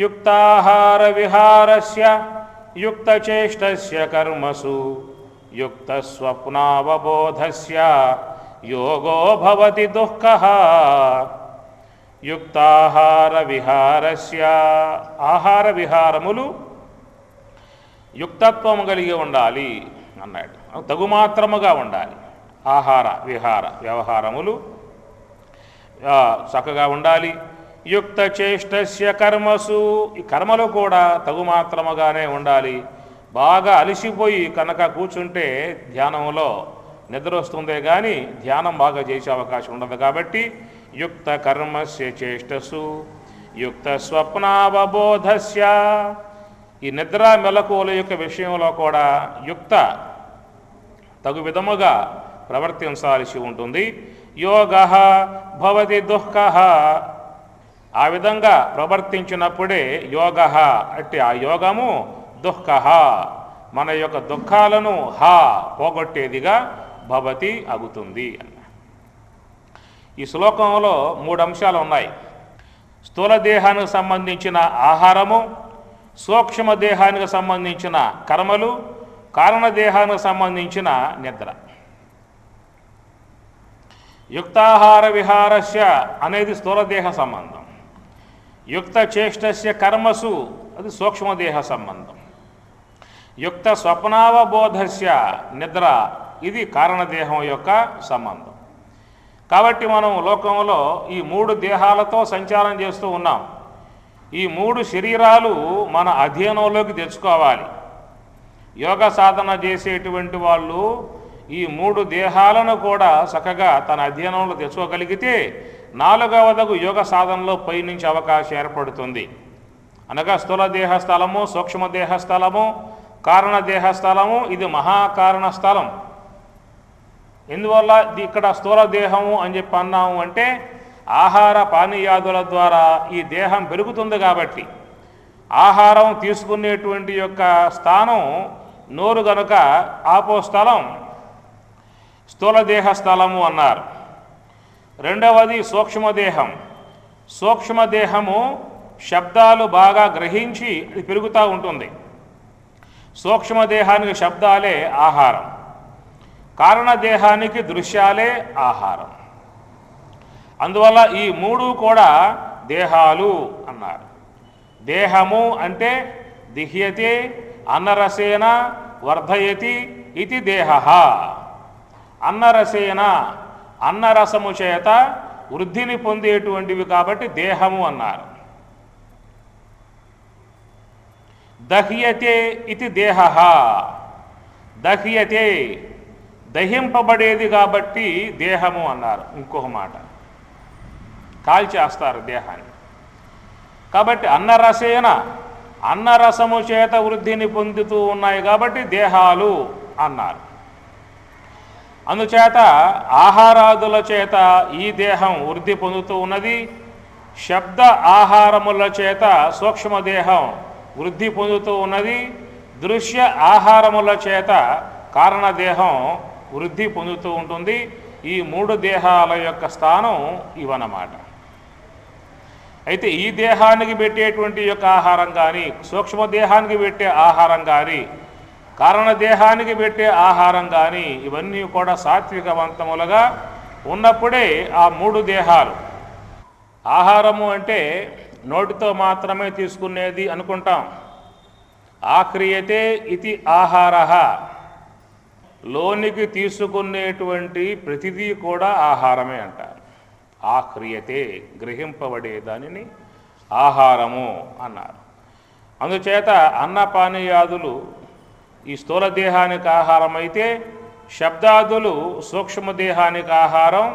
యుక్తాహార విహారస్య యుక్తచేష్టస్య కర్మసు యుక్తస్వప్నావబోధస్య యోగో భవతి దుఃఖః. యుక్తాహార విహారస్య, ఆహార విహారములు యుక్తత్వము కలిగి ఉండాలి అన్నాడు. తగుమాత్రముగా ఉండాలి. ఆహార విహార వ్యవహారములు చక్కగా ఉండాలి. యుక్త చేష్టస్య కర్మసు, ఈ కర్మలు కూడా తగుమాత్రముగానే ఉండాలి. బాగా అలసిపోయి కనుక కూర్చుంటే ధ్యానంలో నిద్ర వస్తుందే కానీ ధ్యానం బాగా చేసే అవకాశం ఉండదు. కాబట్టి యుక్త కర్మస్య చేష్టసు యుక్త స్వప్నావబోధస్య, ఈ నిద్ర మెలకువల యొక్క విషయంలో కూడా యుక్త తగు విధముగా ప్రవర్తించాల్సి ఉంటుంది. యోగః భవతి దుఃఖః, ఆ విధంగా ప్రవర్తించినప్పుడే యోగః అంటే ఆ యోగము దుఃఖః మన యొక్క దుఃఖాలను పోగొట్టేదిగా భవతి అగుతుంది అన్న. ఈ శ్లోకంలో 3 అంశాలు ఉన్నాయి. స్థూల దేహానికి సంబంధించిన ఆహారము, సూక్ష్మ దేహానికి సంబంధించిన కర్మలు, కారణదేహానికి సంబంధించిన నిద్ర. యుక్తాహార విహారస్య అనేది స్థూలదేహ సంబంధం. యుక్త చేష్టస్య కర్మసు అది సూక్ష్మదేహ సంబంధం. యుక్త స్వప్నావబోధస్య నిద్ర ఇది కారణదేహం యొక్క సంబంధం. కాబట్టి మనం లోకంలో ఈ 3 దేహాలతో సంచారం చేస్తూ ఉన్నాం. ఈ 3 శరీరాలు మన అధీనంలోకి తెచ్చుకోవాలి. యోగ సాధన చేసేటువంటి వాళ్ళు ఈ 3 దేహాలను కూడా చక్కగా తన అధీనంలో తెచ్చుకోగలిగితే 4వదగు యోగ సాధనలో పయనించే అవకాశం ఏర్పడుతుంది. అనగా స్థూల దేహ స్థలము, సూక్ష్మదేహ స్థలము, కారణదేహ స్థలము, ఇది మహాకారణ స్థలం. ఎందువల్ల ఇక్కడ స్థూల దేహము అని చెప్పి అన్నాము అంటే ఆహార పానీయాదుల ద్వారా ఈ దేహం పెరుగుతుంది. కాబట్టి ఆహారం తీసుకునేటువంటి యొక్క స్థానం నోరు గనుక ఆపో స్థలం స్థూలదేహ స్థలము అన్నారు. రెండవది సూక్ష్మదేహం. సూక్ష్మదేహము శబ్దాలు బాగా గ్రహించి అది పెరుగుతూ ఉంటుంది. సూక్ష్మదేహానికి శబ్దాలే ఆహారం, కారణదేహానికి దృశ్యాలే ఆహారం. అందువల్ల ఈ 3 కూడా దేహాలు అన్నారు. దేహము అంటే దిహ్యతే అన్నరసేన వర్ధయతి ఇది దేహః. అన్నరసేన అన్నరసము చేత వృద్ధిని పొందేటువంటివి కాబట్టి దేహము అన్నారు. దహ్యతే ఇది దేహః. దహ్యతే దహింపబడేది కాబట్టి దేహము అన్నారు. ఇంకొక మాట, కాల్చేస్తారు దేహాన్ని. కాబట్టి అన్నరసేన అన్నరసము చేత వృద్ధిని పొందుతూ ఉన్నాయి కాబట్టి దేహాలు అన్నారు. అందుచేత ఆహారాదుల చేత ఈ దేహం వృద్ధి పొందుతూ ఉన్నది. శబ్ద ఆహారముల చేత సూక్ష్మదేహం వృద్ధి పొందుతూ ఉన్నది. దృశ్య ఆహారముల చేత కారణదేహం వృద్ధి పొందుతూ ఉంటుంది. ఈ 3 దేహాల యొక్క స్థానం ఇవన్నమాట. అయితే ఈ దేహానికి పెట్టేటువంటి యొక్క ఆహారం కానీ, సూక్ష్మదేహానికి పెట్టే ఆహారం కానీ, కారణదేహానికి పెట్టే ఆహారం కానీ ఇవన్నీ కూడా సాత్వికవంతములుగా ఉన్నప్పుడే ఆ 3 దేహాలు. ఆహారము అంటే నోటితో మాత్రమే తీసుకునేది అనుకుంటాం. ఆక్రియతే ఇది ఆహారః, లోనికి తీసుకునేటువంటి ప్రతిదీ కూడా ఆహారమే అంటారు. ఆక్రియతే గ్రహింపబడే దానిని ఆహారము అన్నారు. అందుచేత అన్నపానీయాదులు ఈ స్థూల దేహానికి ఆహారం అయితే, శబ్దాదులు సూక్ష్మదేహానికి ఆహారం,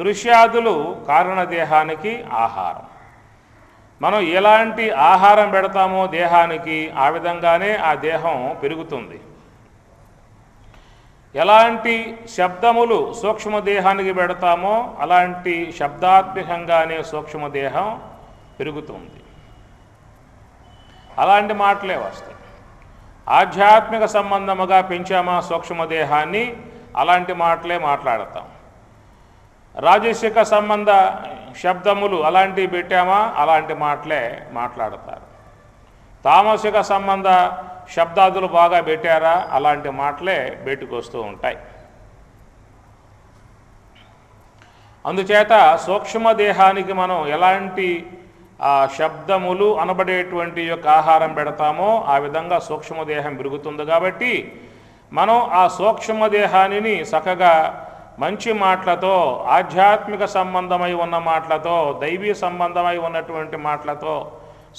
దృశ్యాదులు కారణదేహానికి ఆహారం. మనం ఎలాంటి ఆహారం పెడతామో దేహానికి ఆ విధంగానే ఆ దేహం పెరుగుతుంది. ఎలాంటి శబ్దములు సూక్ష్మదేహానికి పెడతామో అలాంటి శబ్దాత్మకంగానే సూక్ష్మదేహం పెరుగుతుంది. అలాంటి మాటలే వస్తాయి. ఆధ్యాత్మిక సంబంధముగా పెంచామా సూక్ష్మదేహాన్ని, అలాంటి మాటలే మాట్లాడతాం. రాజసిక సంబంధ శబ్దములు అలాంటివి పెట్టామా అలాంటి మాటలే మాట్లాడతారు. తామసిక సంబంధ శబ్దాదులు బాగా పెట్టారా అలాంటి మాటలే బయటకు ఉంటాయి. అందుచేత సూక్ష్మదేహానికి మనం ఎలాంటి శబ్దములు అనబడేటువంటి యొక్క ఆహారం పెడతామో ఆ విధంగా సూక్ష్మదేహం పెరుగుతుంది. కాబట్టి మనం ఆ సూక్ష్మదేహాన్ని చక్కగా మంచి మాటలతో, ఆధ్యాత్మిక సంబంధమై ఉన్న మాటలతో, దైవీ సంబంధమై ఉన్నటువంటి మాటలతో,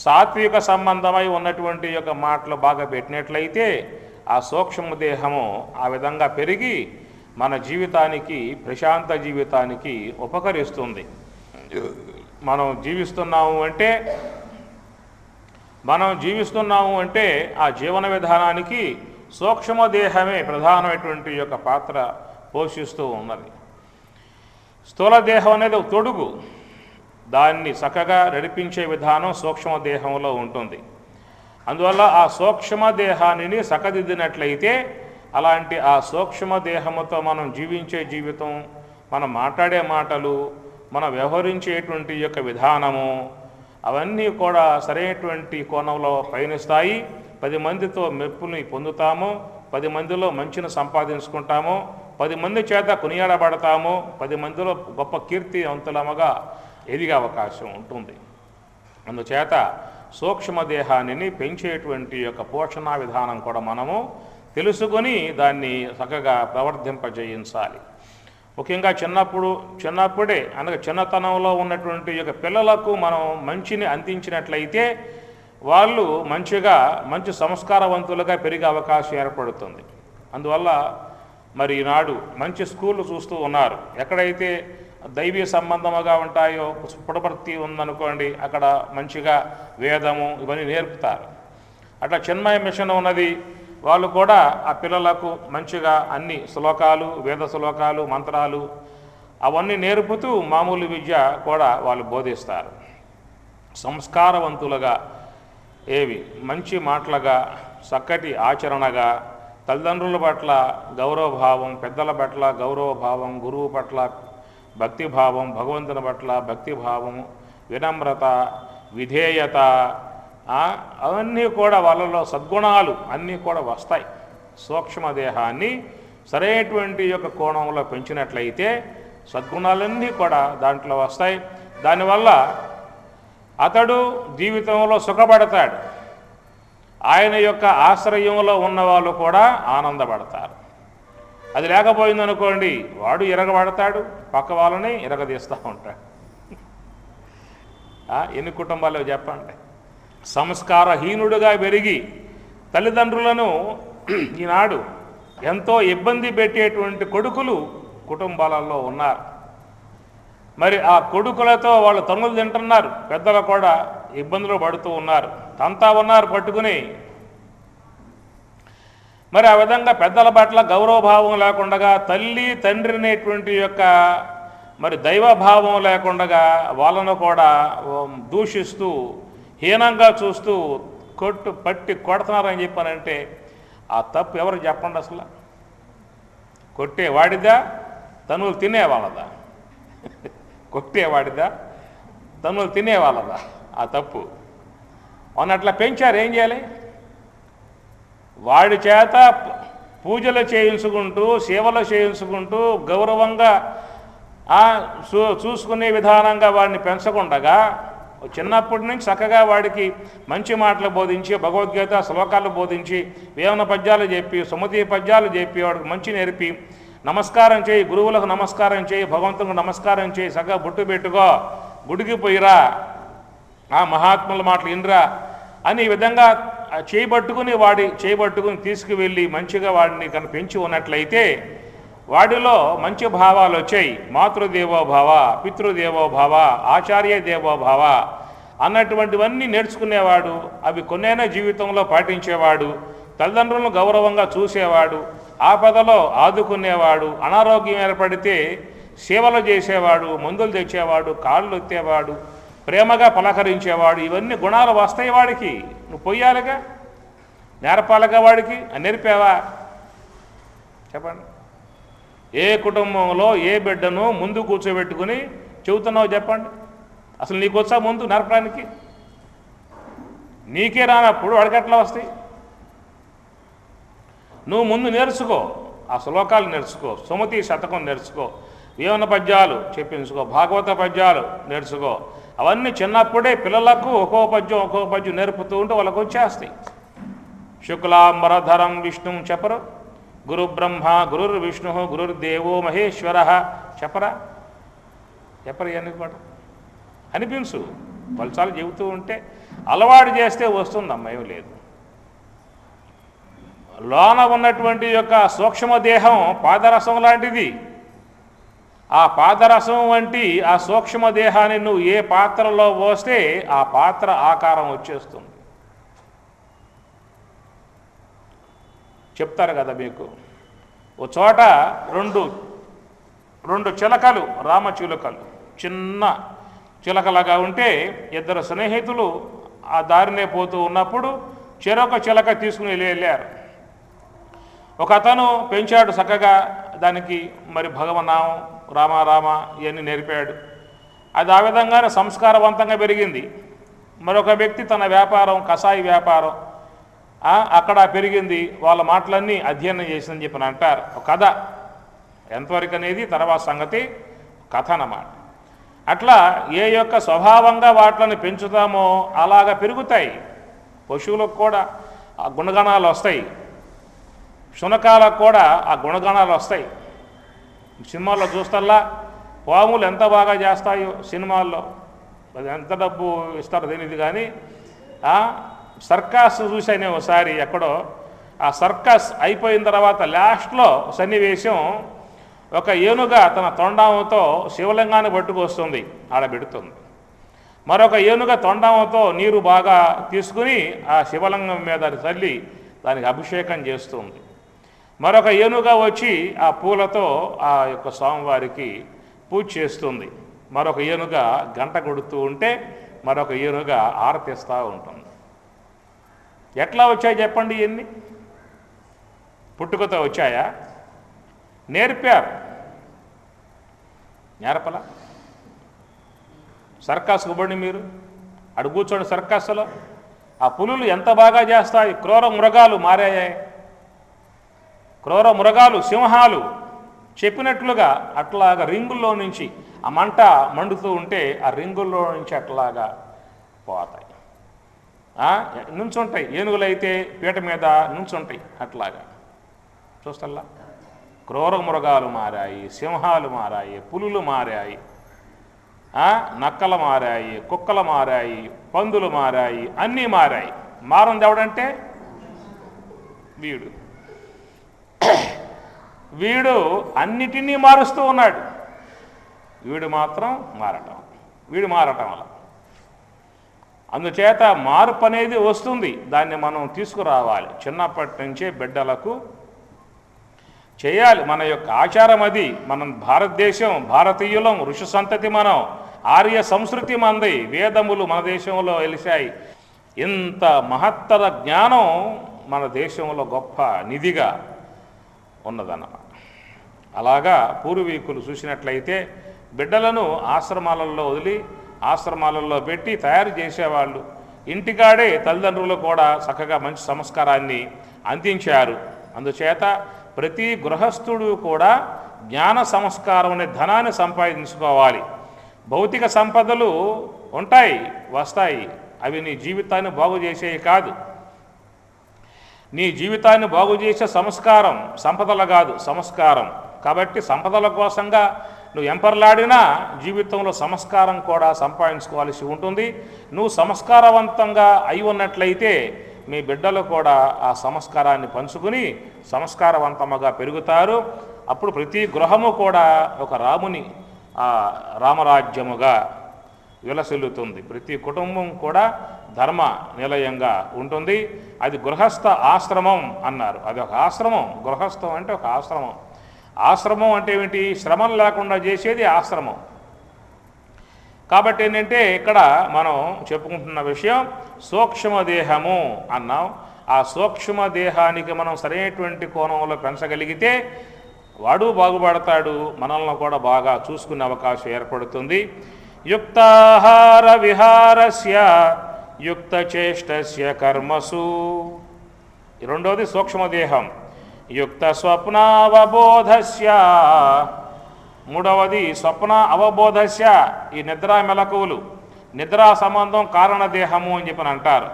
సాత్విక సంబంధమై ఉన్నటువంటి యొక్క మాటలు బాగా పెట్టినట్లయితే ఆ సూక్ష్మదేహము ఆ విధంగా పెరిగి మన జీవితానికి, ప్రశాంత జీవితానికి ఉపకరిస్తుంది. మనం జీవిస్తున్నాము అంటే ఆ జీవన విధానానికి సూక్ష్మదేహమే ప్రధానమైనటువంటి యొక్క పాత్ర పోషిస్తూ ఉన్నది. స్థూలదేహం అనేది తొడుగు, దాన్ని చక్కగా నడిపించే విధానం సూక్ష్మదేహంలో ఉంటుంది. అందువల్ల ఆ సూక్ష్మదేహాన్ని చక్కదిద్దినట్లయితే అలాంటి ఆ సూక్ష్మదేహముతో మనం జీవించే జీవితం, మనం మాట్లాడే మాటలు, మనం వ్యవహరించేటువంటి యొక్క విధానము అవన్నీ కూడా సరైనటువంటి కోణంలో పయనిస్తాయి. 10 మందితో మెప్పుని పొందుతాము, 10 మందిలో మంచిని సంపాదించుకుంటాము, 10 మంది చేత కొనియాడబడతాము, 10 మందిలో గొప్ప కీర్తివంతులముగా ఎదిగే అవకాశం ఉంటుంది. అందుచేత సూక్ష్మదేహాన్ని పెంచేటువంటి యొక్క పోషణ విధానం కూడా మనము తెలుసుకొని దాన్ని చక్కగా ప్రవర్తింపజేయించాలి. ముఖ్యంగా చిన్నప్పుడే అనగా చిన్నతనంలో ఉన్నటువంటి యొక్క పిల్లలకు మనం మంచిని అందించినట్లయితే వాళ్ళు మంచి సంస్కారవంతులుగా పెరిగే అవకాశం ఏర్పడుతుంది. అందువల్ల మరి ఈనాడు మంచి స్కూళ్ళు చూస్తూ ఉన్నారు. ఎక్కడైతే దైవీ సంబంధముగా ఉంటాయో, పుటపర్తి ఉందనుకోండి, అక్కడ మంచిగా వేదము ఇవన్నీ నేర్పుతారు. అట్లా చిన్మయ మిషన్ ఉన్నది, వాళ్ళు కూడా ఆ పిల్లలకు మంచిగా అన్ని శ్లోకాలు, వేద శ్లోకాలు, మంత్రాలు అవన్నీ నేర్పుతూ మామూలు విద్య కూడా వాళ్ళు బోధిస్తారు. సంస్కారవంతులుగా మంచి మాటలుగా, చక్కటి ఆచరణగా, తల్లిదండ్రుల పట్ల గౌరవభావం, పెద్దల పట్ల గౌరవభావం, గురువు పట్ల భక్తిభావం, భగవంతుని పట్ల భక్తిభావం, వినమ్రత, విధేయత అవన్నీ కూడా వాళ్ళలో సద్గుణాలు అన్నీ కూడా వస్తాయి. సూక్ష్మదేహాన్ని సరైనటువంటి యొక్క కోణంలో పెంచినట్లయితే సద్గుణాలన్నీ కూడా దాంట్లో వస్తాయి. దానివల్ల అతడు జీవితంలో సుఖపడతాడు. ఆయన యొక్క ఆశ్రయంలో ఉన్నవాళ్ళు కూడా ఆనందపడతారు. అది లేకపోయిందనుకోండి, వాడు ఇరగబడతాడు, పక్క వాళ్ళని ఇరగదీస్తూ ఉంటాడు. ఎన్ని కుటుంబాలు చెప్పండి. సంస్కారహీనుడుగా పెరిగి తల్లిదండ్రులను ఈనాడు ఎంతో ఇబ్బంది పెట్టేటువంటి కొడుకులు కుటుంబాలలో ఉన్నారు. మరి ఆ కొడుకులతో వాళ్ళు తన్నులు తింటున్నారు, పెద్దలు కూడా ఇబ్బందులు పడుతూ ఉన్నారు, తంతా ఉన్నారు పట్టుకుని. మరి ఆ విధంగా పెద్దల పట్ల గౌరవభావం లేకుండా, తల్లి తండ్రి అనేటువంటి యొక్క మరి దైవభావం లేకుండా వాళ్ళను కూడా దూషిస్తూ, హీనంగా చూస్తూ పట్టి కొడుతున్నారని చెప్పానంటే ఆ తప్పు ఎవరు చెప్పండి? అసలు కొట్టేవాడిదా, తనులు తినేవాళ్ళదా? కొట్టేవాడిదా, తనులు తినేవాళ్ళదా? ఆ తప్పు అన్నట్లా పెంచారు. ఏం చేయాలి? వాడి చేత పూజలు చేయించుకుంటూ, సేవలు చేయించుకుంటూ, గౌరవంగా చూసుకునే విధానంగా వాడిని పెంచకుండగా చిన్నప్పటి నుంచి చక్కగా వాడికి మంచి మాటలు బోధించి, భగవద్గీత శ్లోకాలు బోధించి, వేమన పద్యాలు చెప్పి, సుమతి పద్యాలు చెప్పి, వాడికి మంచి నేర్పి, నమస్కారం చేయి, గురువులకు నమస్కారం చేయి, భగవంతునికి నమస్కారం చేయి, చక్కగా బొట్టు పెట్టుకో, గుడికి పోయిరా, ఆ మహాత్ముల మాటలు ఇన్రా అని ఈ విధంగా చేయబట్టుకుని తీసుకువెళ్ళి మంచిగా వాడిని కనుక పెంచి ఉన్నట్లయితే వాడిలో మంచి భావాలు వచ్చాయి. మాతృదేవోభావ, పితృదేవోభావ, ఆచార్య దేవోభావ అన్నటువంటివన్నీ నేర్చుకునేవాడు. అవి కొన్నైనా జీవితంలో పాటించేవాడు, తల్లిదండ్రులను గౌరవంగా చూసేవాడు, ఆపదలో ఆదుకునేవాడు, అనారోగ్యం ఏర్పడితే సేవలు చేసేవాడు, మందులు తెచ్చేవాడు, కాళ్ళు ఎత్తేవాడు, ప్రేమగా పలకరించేవాడు. ఇవన్నీ గుణాలు వస్తాయి వాడికి. నువ్వు పొయ్యాలిగా, నేర్పాలిగా వాడికి. నేర్పావా? చెప్పండి. ఏ కుటుంబంలో ఏ బిడ్డను ముందు కూర్చోబెట్టుకుని చెబుతున్నావు చెప్పండి? అసలు నీకు వచ్చా ముందు నరపడానికి? నీకే రానప్పుడు వాడికి ఎట్లా వస్తాయి? నువ్వు ముందు నేర్చుకో, ఆ శ్లోకాలు నేర్చుకో, సుమతి శతకం నేర్చుకో, వేమన పద్యాలు చెప్పించుకో, భాగవత పద్యాలు నేర్చుకో. అవన్నీ చిన్నప్పుడే పిల్లలకు ఒక్కో పద్యం నేర్పుతూ ఉంటే వాళ్ళకు వచ్చేస్తాయి. శుక్లాంబరధరం విష్ణుం చెప్పరు, గురు బ్రహ్మ గురుర్ విష్ణు గురుర్దేవో మహేశ్వర చెప్పరా? చెప్పరు ఇవన్నీ కూడా అనిపించు. పలుసార్లు చెబుతూ ఉంటే అలవాటు చేస్తే వస్తుందమ్మా, ఏం లేదు. లోన ఉన్నటువంటి యొక్క సూక్ష్మదేహం పాదరసం లాంటిది. ఆ పాదరసం వంటి ఆ సూక్ష్మదేహాన్ని నువ్వు ఏ పాత్రలో పోస్తే ఆ పాత్ర ఆకారం వచ్చేస్తుంది. చెప్తారు కదా మీకు, ఓ చోట రెండు చిలకలు, రామచిలుకలు, చిన్న చిలకలాగా ఉంటే ఇద్దరు స్నేహితులు ఆ దారినే పోతూ ఉన్నప్పుడు చెరొక చిలక తీసుకుని వెళ్ళారు. ఒక అతను పెంచాడు చక్కగా, దానికి మరి భగవన్నామం రామ రామ ఇవన్నీ నేర్పాడు. అది ఆ విధంగానే సంస్కారవంతంగా పెరిగింది. మరొక వ్యక్తి తన వ్యాపారం కషాయి వ్యాపారం అక్కడ పెరిగింది. వాళ్ళ మాటలన్నీ అధ్యయనం చేసిందని చెప్పని అంటారు. ఒక కథ ఎంతవరకు అనేది తర్వాత సంగతి, కథ అన్నమాట. అట్లా ఏ యొక్క స్వభావంగా వాటిని పెంచుతామో అలాగా పెరుగుతాయి. పశువులకు కూడా ఆ గుణగణాలు వస్తాయి, శునకాలకు కూడా ఆ గుణగణాలు వస్తాయి. సినిమాల్లో చూస్తల్లా పాములు ఎంత బాగా చేస్తాయో సినిమాల్లో, అది ఎంత డబ్బు ఇస్తారో తెలియదు కానీ సర్కస్ చూసానే ఒకసారి ఎక్కడో. ఆ సర్కస్ అయిపోయిన తర్వాత లాస్ట్లో సన్నివేశం, ఒక ఏనుగ తన తొండంతో శివలింగాన్ని పట్టుకొస్తుంది, ఆడబెడుతుంది. మరొక ఏనుగ తొండంతో నీరు బాగా తీసుకుని ఆ శివలింగం మీద చల్లి దానికి అభిషేకం చేస్తుంది. మరొక ఏనుగ వచ్చి ఆ పూలతో ఆ యొక్క స్వామివారికి పూజ చేస్తుంది. మరొక ఏనుగ గంట కొడుతూ ఉంటే మరొక ఏనుగ ఆరతిస్తూ ఉంటుంది. ఎట్లా వచ్చాయి చెప్పండి? ఇవన్నీ పుట్టుకతో వచ్చాయా? నేర్పారు, నేర్పలా? సర్కస్కు పోండి మీరు, అడు కూర్చోండి సర్కస్లో. ఆ పులులు ఎంత బాగా చేస్తాయి. క్రూర మృగాలు మారాయి. క్రూర మృగాలు, సింహాలు చెప్పినట్లుగా అట్లాగా రింగుల్లో నుంచి ఆ మంట మండుతూ ఉంటే ఆ రింగుల్లో నుంచి అట్లాగా పోతాయి. నుంచుంటాయి. ఏనుగులైతే పీట మీద నుంచుంటాయి. అట్లాగా చూస్తల్లా క్రూర మృగాలు మారాయి, సింహాలు మారాయి, పులులు మారాయి, నక్కలు మారాయి, కుక్కలు మారాయి, పందులు మారాయి, అన్నీ మారాయి. మారంది ఎవడంటే వీడు అన్నిటినీ మారుస్తూ ఉన్నాడు. వీడు మాత్రం మారటం వల్ల. అందుచేత మార్పు అనేది వస్తుంది, దాన్ని మనం తీసుకురావాలి. చిన్నప్పటి నుంచే బిడ్డలకు చేయాలి. మన యొక్క ఆచారం అది. మనం భారతదేశం, భారతీయులం, ఋషి సంతతి, మనం ఆర్య సంస్కృతి మనది, వేదములు మన దేశంలో వెలిశాయి. ఇంత మహత్తర జ్ఞానం మన దేశంలో గొప్ప నిధిగా ఉన్నదన్నమాట. అలాగా పూర్వీకులు చూసినట్లయితే బిడ్డలను ఆశ్రమాలలో వదిలి ఆశ్రమాలలో పెట్టి తయారు చేసేవాళ్ళు. ఇంటికాడే తల్లిదండ్రులు కూడా చక్కగా మంచి సంస్కారాన్ని అందించారు. అందుచేత ప్రతి గృహస్థుడు కూడా జ్ఞాన సంస్కారం అనే ధనాన్ని సంపాదించుకోవాలి. భౌతిక సంపదలు ఉంటాయి, వస్తాయి, అవి నీ జీవితాన్ని బాగు చేసేవి కాదు. నీ జీవితాన్ని బాగు చేసే సంస్కారం, సంపదలు కాదు, సంస్కారం. కాబట్టి సంపదల కోసంగా నువ్వు ఎంపర్లాడినా జీవితంలో సంస్కారం కూడా సంపాదించుకోవాల్సి ఉంటుంది. నువ్వు సంస్కారవంతంగా అయి ఉన్నట్లయితే మీ బిడ్డలు కూడా ఆ సంస్కారాన్ని పంచుకుని సంస్కారవంతముగా పెరుగుతారు. అప్పుడు ప్రతి గృహము కూడా ఒక రాముని రామరాజ్యముగా విలసిల్లుతుంది. ప్రతి కుటుంబం కూడా ధర్మ నిలయంగా ఉంటుంది. అది గృహస్థ ఆశ్రమం అన్నారు. అది ఒక ఆశ్రమం. గృహస్థం అంటే ఒక ఆశ్రమం. ఆశ్రమం అంటే ఏమిటి? శ్రమం లేకుండా చేసేది ఆశ్రమం. కాబట్టి ఏంటంటే ఇక్కడ మనం చెప్పుకుంటున్న విషయం సూక్ష్మదేహము అన్నాం. ఆ సూక్ష్మదేహానికి మనం సరైనటువంటి కోణంలో పెంచగలిగితే వాడు బాగుపడతాడు, మనల్ని కూడా బాగా చూసుకునే అవకాశం ఏర్పడుతుంది. యుక్తాహార విహారస్య యుక్తచేష్టస్య కర్మసు. రెండోది సూక్ష్మదేహం. యుక్త స్వప్నావబోధస్య, మూడవది స్వప్న అవబోధస్య, ఈ నిద్రా మెలకువలు, నిద్రా సంబంధం కారణదేహము అని చెప్పని అంటారు.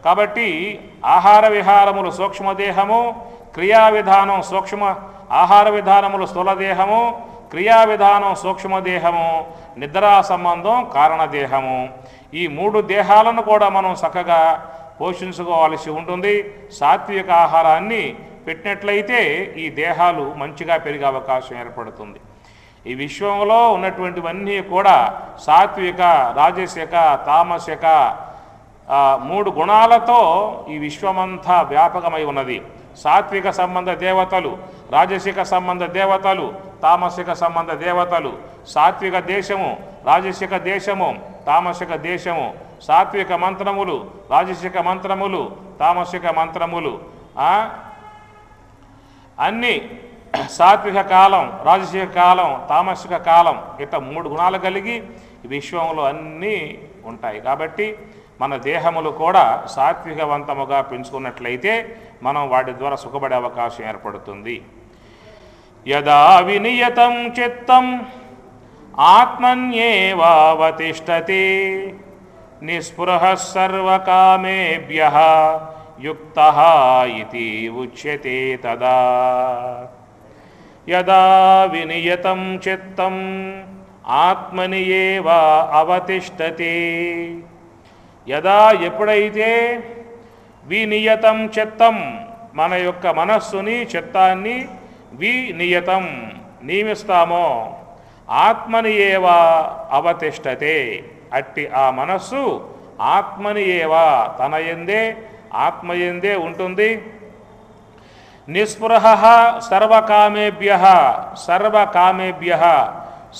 కాబట్టి ఆహార విహారములు సూక్ష్మదేహము, క్రియా విధానం సూక్ష్మ ఆహార విధానములు స్థూలదేహము, క్రియా విధానం సూక్ష్మదేహము, నిద్రా సంబంధం కారణదేహము. ఈ మూడు దేహాలను కూడా మనం చక్కగా పోషించుకోవాల్సి ఉంటుంది. సాత్విక ఆహారాన్ని పెట్టినట్లయితే ఈ దేహాలు మంచిగా పెరిగే అవకాశం ఏర్పడుతుంది. ఈ విశ్వంలో ఉన్నటువంటివన్నీ కూడా సాత్విక, రాజసిక, తామసిక మూడు గుణాలతో ఈ విశ్వమంతా వ్యాపకమై ఉన్నది. సాత్విక సంబంధ దేవతలు, రాజసిక సంబంధ దేవతలు, తామసిక సంబంధ దేవతలు. సాత్విక దేశము, రాజసిక దేశము, తామసిక దేశము. సాత్విక మంత్రములు, రాజసిక మంత్రములు, తామసిక మంత్రములు. అన్నీ సాత్విక కాలం, రాజసిక కాలం, తామసిక కాలం, ఇట్లా మూడు గుణాలు కలిగి విశ్వంలో అన్నీ ఉంటాయి. కాబట్టి మన దేహములు కూడా సాత్వికవంతముగా పెంచుకున్నట్లయితే మనం వాటి ద్వారా సుఖపడే అవకాశం ఏర్పడుతుంది. యదా వినియతం చిత్తం ఆత్మన్యేవావతిష్టతే నిస్పృహ సర్వకామేభ్యః యుక్తః ఇతి ఉచ్యతే తదా. యదా వినియతం చిత్తం ఆత్మని ఏవ అవతిష్టతే. యదా ఎప్పుడైతే వినియతం చిత్తం మన యొక్క మనస్సుని చిత్తాన్ని వినియతం నియమిస్తామో ఆత్మని ఏవ అవతిష్టతే, అట్టి ఆ మనస్సు ఆత్మని ఏవ తన యందే ఆత్మయందే ఉంటుంది. నిస్పృహ సర్వకామేభ్యః, సర్వకామేభ్యః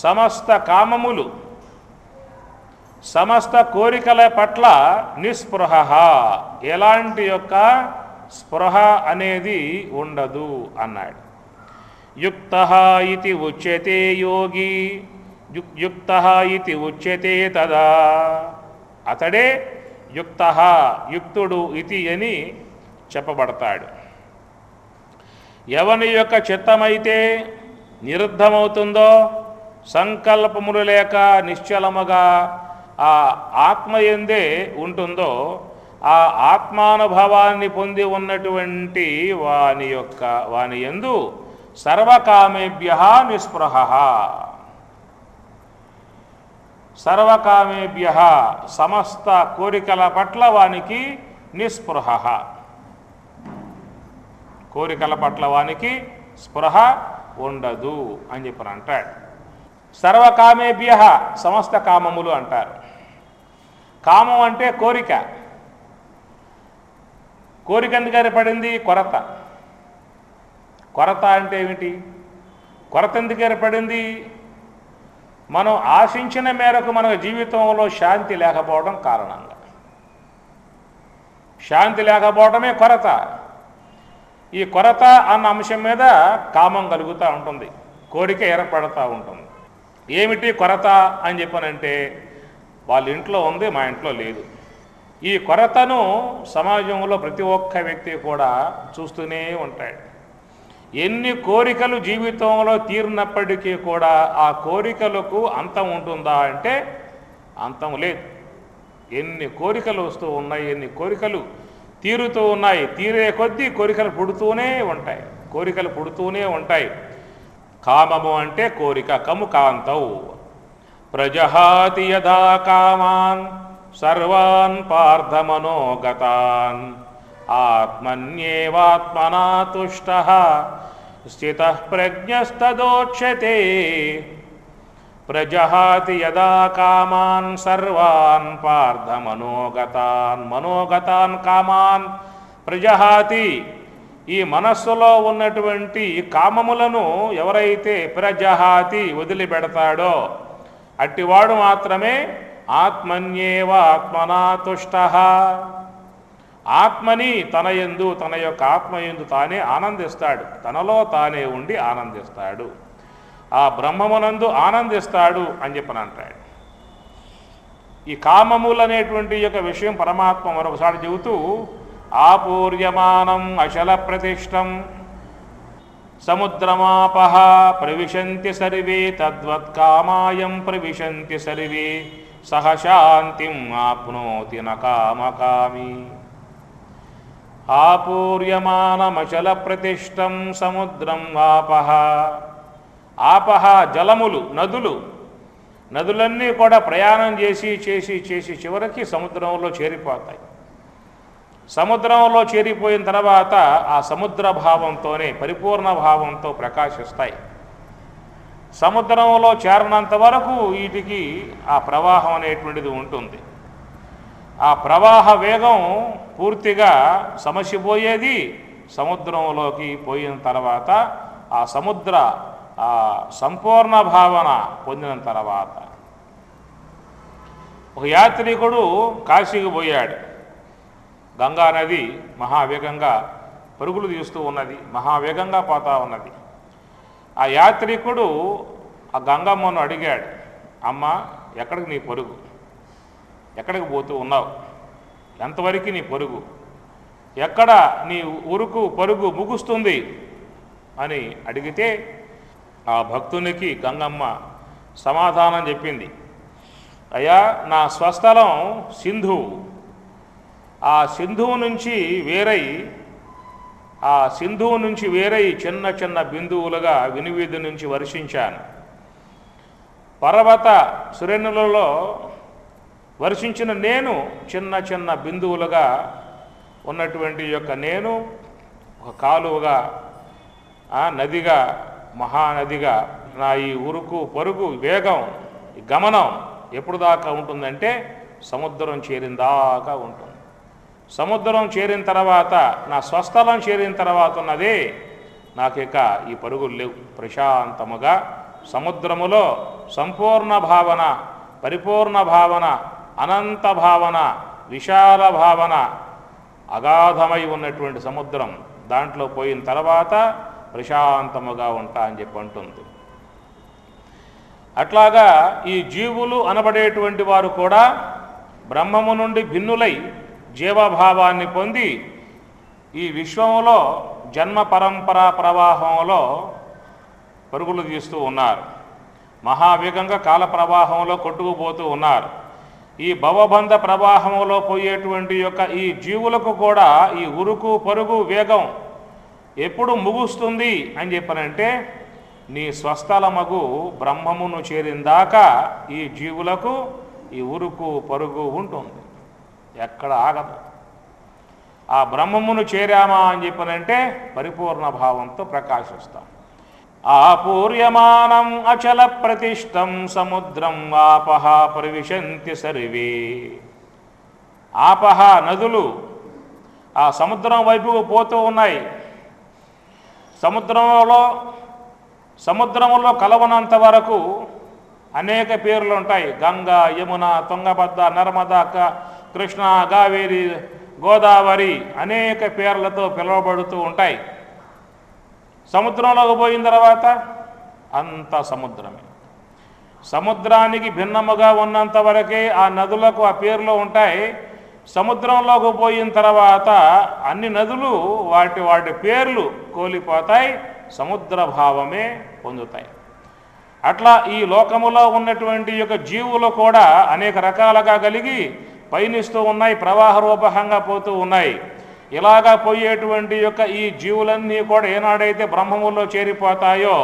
సమస్త కామములు, సమస్త కోరికల పట్ల నిస్పృహ, ఎలాంటి యొక్క స్పృహ అనేది ఉండదు అన్నాడు. యుక్తః ఇతి ఉచ్యతే యోగి, యుక్తః ఇతి ఉచ్యతే తదా. అతడే యుక్తః, యుక్తుడు ఇతి అని చెప్పబడతాడు. ఎవని యొక్క చిత్తమైతే నిరుద్ధమవుతుందో, సంకల్పములు లేక నిశ్చలముగా ఆ ఆత్మయందే ఉంటుందో, ఆ ఆత్మానుభవాన్ని పొంది ఉన్నటువంటి వాని యందు సర్వకామేభ్యః నిస్పృహః, సర్వకామేభ్యః సమస్త కోరికల పట్ల వానికి నిస్పృహ, కోరికల పట్ల వానికి స్పృహ ఉండదు అని చెప్పని అంటాడు. సర్వకామేభ్యః సమస్త కామములు అంటారు. కామం అంటే కోరిక. కోరిక ఎందుకు ఏర్పడింది? కొరత. కొరత అంటే ఏమిటి? కొరత ఎందుకు ఏర్పడింది? మనం ఆశించిన మేరకు మన జీవితంలో శాంతి లేకపోవడం కారణంగా. శాంతి లేకపోవడమే కొరత. ఈ కొరత అన్న అంశం మీద కామం కలుగుతూ ఉంటుంది, కోరిక ఏర్పడుతూ ఉంటుంది. ఏమిటి కొరత అని చెప్పనంటే, వాళ్ళ ఇంట్లో ఉంది, మా ఇంట్లో లేదు. ఈ కొరతను సమాజంలో ప్రతి ఒక్క వ్యక్తి కూడా చూస్తూనే ఉంటాడు. ఎన్ని కోరికలు జీవితంలో తీరినప్పటికీ కూడా ఆ కోరికలకు అంతం ఉంటుందా అంటే అంతం లేదు. ఎన్ని కోరికలు వస్తూ ఉన్నాయి, ఎన్ని కోరికలు తీరుతూ ఉన్నాయి, తీరే కొద్దీ కోరికలు పుడుతూనే ఉంటాయి, కోరికలు పుడుతూనే ఉంటాయి. కామము అంటే కోరిక. కము కాంతవు ప్రజహాతి యథా కామాన్ సర్వాన్ పార్థమనోగతాన్ ఆత్మన్యేవాత్మనా తుష్టః స్థితః ప్రజ్ఞస్తదోచ్యతే. ప్రజహాతి యదా కామాన్ సర్వాన్ పార్థమనోగతాన్, మనోగతాన్ కామాన్ ప్రజహాతి. ఈ మనస్సులో ఉన్నటువంటి కామములను ఎవరైతే ప్రజహాతి వదిలిపెడతాడో అట్టివాడు మాత్రమే ఆత్మన్యేవ ఆత్మనా తుష్టః, ఆత్మని తన యందు, తన యొక్క ఆత్మయందు తానే ఆనందిస్తాడు, తనలో తానే ఉండి ఆనందిస్తాడు, ఆ బ్రహ్మమునందు ఆనందిస్తాడు అని చెప్పని అంటాడు. ఈ కామములు అనేటువంటి యొక్క విషయం పరమాత్మ మరొకసారి చెబుతూ ఆపూర్యమానం అచల ప్రతిష్టం సముద్రమాపహ ప్రవిశంతి సర్వే తద్వత్కామాయం ప్రవిశంతి సర్వే సహ శాంతిం ఆప్నోతి న కామకామి. ఆపూర్యమానమచల ప్రతిష్టం సముద్రం ఆపహ. ఆపహ జలములు, నదులన్నీ కూడా ప్రయాణం చేసి చేసి చేసి చివరికి సముద్రంలో చేరిపోతాయి. సముద్రంలో చేరిపోయిన తర్వాత ఆ సముద్ర భావంతోనే పరిపూర్ణ భావంతో ప్రకాశిస్తాయి. సముద్రంలో చేరనంత వరకు వీటికి ఆ ప్రవాహం అనేటువంటిది ఉంటుంది. ఆ ప్రవాహ వేగం పూర్తిగా సమసిపోయేది సముద్రంలోకి పోయిన తర్వాత ఆ సముద్ర ఆ సంపూర్ణ భావన పొందిన తర్వాత. ఒక యాత్రికుడు కాశీకి పోయాడు. గంగా నది మహావేగంగా పరుగులు తీస్తూ ఉన్నది, మహావేగంగా పోతా ఉన్నది. ఆ యాత్రికుడు ఆ గంగమ్మను అడిగాడు, అమ్మ ఎక్కడికి నీ పరుగు, ఎక్కడికి పోతూ ఉన్నావు, ఎంతవరకు నీ పరుగు, ఎక్కడ నీ ఉరుకు పరుగు ముగుస్తుంది అని అడిగితే ఆ భక్తునికి గంగమ్మ సమాధానం చెప్పింది, అయ్యా నా స్వస్థలం సింధువు, ఆ సింధువు నుంచి వేరై చిన్న చిన్న బిందువులుగా వినివీధి నుంచి వర్షించాను. పర్వత శ్రేణులలో వర్షించిన నేను చిన్న చిన్న బిందువులుగా ఉన్నటువంటి యొక్క నేను ఒక కాలువగా నదిగా మహానదిగా నా ఈ ఉరుకు పరుగు వేగం గమనం ఎప్పుడు దాకా ఉంటుందంటే సముద్రం చేరిందాకా ఉంటుంది. సముద్రం చేరిన తర్వాత నా స్వస్థలం చేరిన తర్వాత ఉన్నదే నాకు ఇక ఈ పరుగులు లేవు. ప్రశాంతముగా సముద్రములో సంపూర్ణ భావన, పరిపూర్ణ భావన, అనంత భావన, విశాల భావన, అగాధమై ఉన్నటువంటి సముద్రం, దాంట్లో పోయిన తర్వాత ప్రశాంతముగా ఉంటా అని చెప్పి అంటుంది. అట్లాగా ఈ జీవులు అనబడేటువంటి వారు కూడా బ్రహ్మము నుండి భిన్నులై జీవభావాన్ని పొంది ఈ విశ్వములో జన్మ పరంపరా ప్రవాహంలో పరుగులు తీస్తూ ఉన్నారు. మహావేగంగా కాల ప్రవాహంలో కొట్టుకుపోతూ ఉన్నారు. ఈ భవబంధ ప్రవాహంలో పోయేటువంటి యొక్క ఈ జీవులకు కూడా ఈ ఉరుకు పరుగు వేగం ఎప్పుడు ముగుస్తుంది అని చెప్పనంటే నీ స్వస్థలమగు బ్రహ్మమును చేరిందాకా ఈ జీవులకు ఈ ఉరుకు పరుగు ఉంటుంది, ఎక్కడ ఆగదు. ఆ బ్రహ్మమును చేరామా అని చెప్పనంటే పరిపూర్ణ భావంతో ప్రకాశిస్తాం. ఆపూర్యమానం అచల ప్రతిష్టం సముద్రం ఆపహ ప్రవిశంతి సర్వే. ఆపహ నదులు ఆ సముద్రం వైపుకు పోతూ ఉన్నాయి. సముద్రంలో కలవనంత వరకు అనేక పేర్లు ఉంటాయి. గంగా, యమున, తుంగభద్ర, నర్మద, కృష్ణ, కావేరి, గోదావరి అనేక పేర్లతో పిలువబడుతూ ఉంటాయి. సముద్రంలోకి పోయిన తర్వాత అంత సముద్రమే. సముద్రానికి భిన్నముగా ఉన్నంత వరకే ఆ నదులకు ఆ పేర్లు ఉంటాయి. సముద్రంలోకి పోయిన తర్వాత అన్ని నదులు వాటి పేర్లు కోల్పోతాయి, సముద్ర భావమే పొందుతాయి. అట్లా ఈ లోకములో ఉన్నటువంటి యొక్క జీవులు కూడా అనేక రకాలుగా కలిగి పయనిస్తూ ఉన్నాయి, ప్రవాహ రూపకంగా పోతూ ఉన్నాయి. ఇలాగా పోయేటువంటి యొక్క ఈ జీవులన్నీ కూడా ఏనాడైతే బ్రహ్మములో చేరిపోతాయో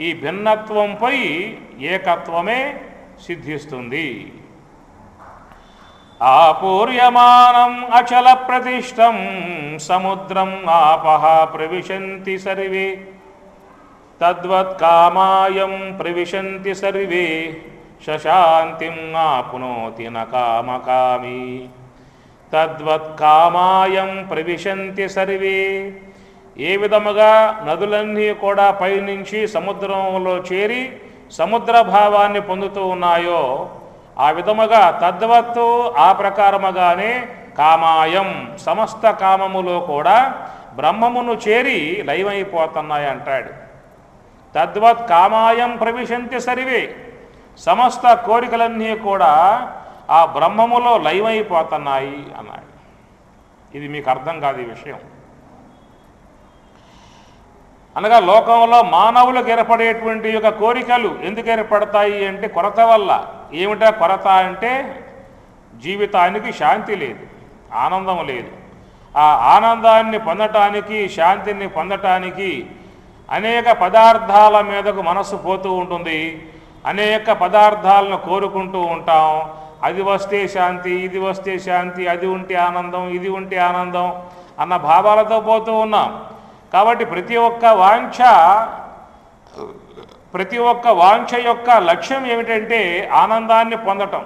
ఈ భిన్నత్వంపై ఏకత్వమే సిద్ధిస్తుంది. ఆపూర్యమానం అచల ప్రతిష్టం సముద్రం ఆపహ ప్రవిశంతి సర్వే తద్వత్కామాయం ప్రవిశంతి సర్వే శశాంతిం ఆప్నోతి న కామకామి. తద్వత్కామాయం ప్రవిశంతి సర్వే. ఏ విధముగా నదులన్నీ కూడా పైనుంచి సముద్రంలో చేరి సముద్ర భావాన్ని పొందుతూ ఉన్నాయో ఆ విధముగా తద్వత్తు ఆ ప్రకారముగానే కామాయం సమస్త కామములో కూడా బ్రహ్మమును చేరి లయమైపోతున్నాయి అంటాడు. తద్వత్ కామాయం ప్రవిశంతి సర్వే. సమస్త కోరికలన్నీ కూడా ఆ బ్రహ్మములో లయమైపోతున్నాయి అన్నాడు. ఇది మీకు అర్థం కాదు ఈ విషయం. అనగా లోకంలో మానవులకు ఏర్పడేటువంటి యొక్క కోరికలు ఎందుకు ఏర్పడతాయి అంటే కొరత వల్ల. ఏమిటా కొరత అంటే జీవితానికి శాంతి లేదు, ఆనందం లేదు. ఆ ఆనందాన్ని పొందటానికి, శాంతిని పొందటానికి అనేక పదార్థాల మీదకు మనస్సు పోతూ ఉంటుంది. అనేక పదార్థాలను కోరుకుంటూ ఉంటాం. అది వస్తే శాంతి, ఇది వస్తే శాంతి, అది ఉంటే ఆనందం, ఇది ఉంటే ఆనందం అన్న భావాలతో పోతూ ఉన్నాం. కాబట్టి ప్రతి ఒక్క వాంఛ యొక్క లక్ష్యం ఏమిటంటే ఆనందాన్ని పొందటం.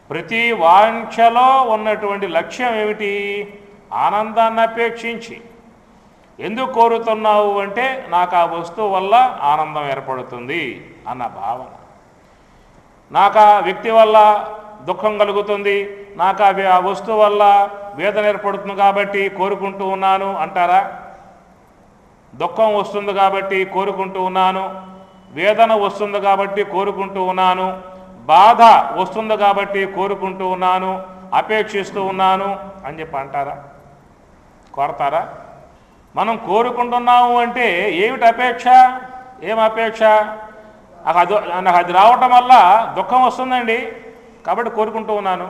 ప్రతి వాంఛలో ఉన్నటువంటి లక్ష్యం ఏమిటి? ఆనందాన్ని అపేక్షించి. ఎందుకు కోరుతున్నావు అంటే నాకు ఆ వస్తువు వల్ల ఆనందం ఏర్పడుతుంది అన్న భావన. నాకు ఆ వ్యక్తి వల్ల దుఃఖం కలుగుతుంది, నాకు ఆ వస్తువు వల్ల వేదన ఏర్పడుతుంది కాబట్టి కోరుకుంటూ ఉన్నాను అంటారా? దుఃఖం వస్తుంది కాబట్టి కోరుకుంటూ ఉన్నాను, వేదన వస్తుంది కాబట్టి కోరుకుంటూ ఉన్నాను, బాధ వస్తుంది కాబట్టి కోరుకుంటూ ఉన్నాను, అపేక్షిస్తూ ఉన్నాను అని చెప్పి అంటారా? కోరతారా? మనం కోరుకుంటున్నాము అంటే ఏమిటి అపేక్ష? ఏం అపేక్ష? నాకు అది రావటం వల్ల దుఃఖం వస్తుందండి కాబట్టి కోరుకుంటూ ఉన్నాను.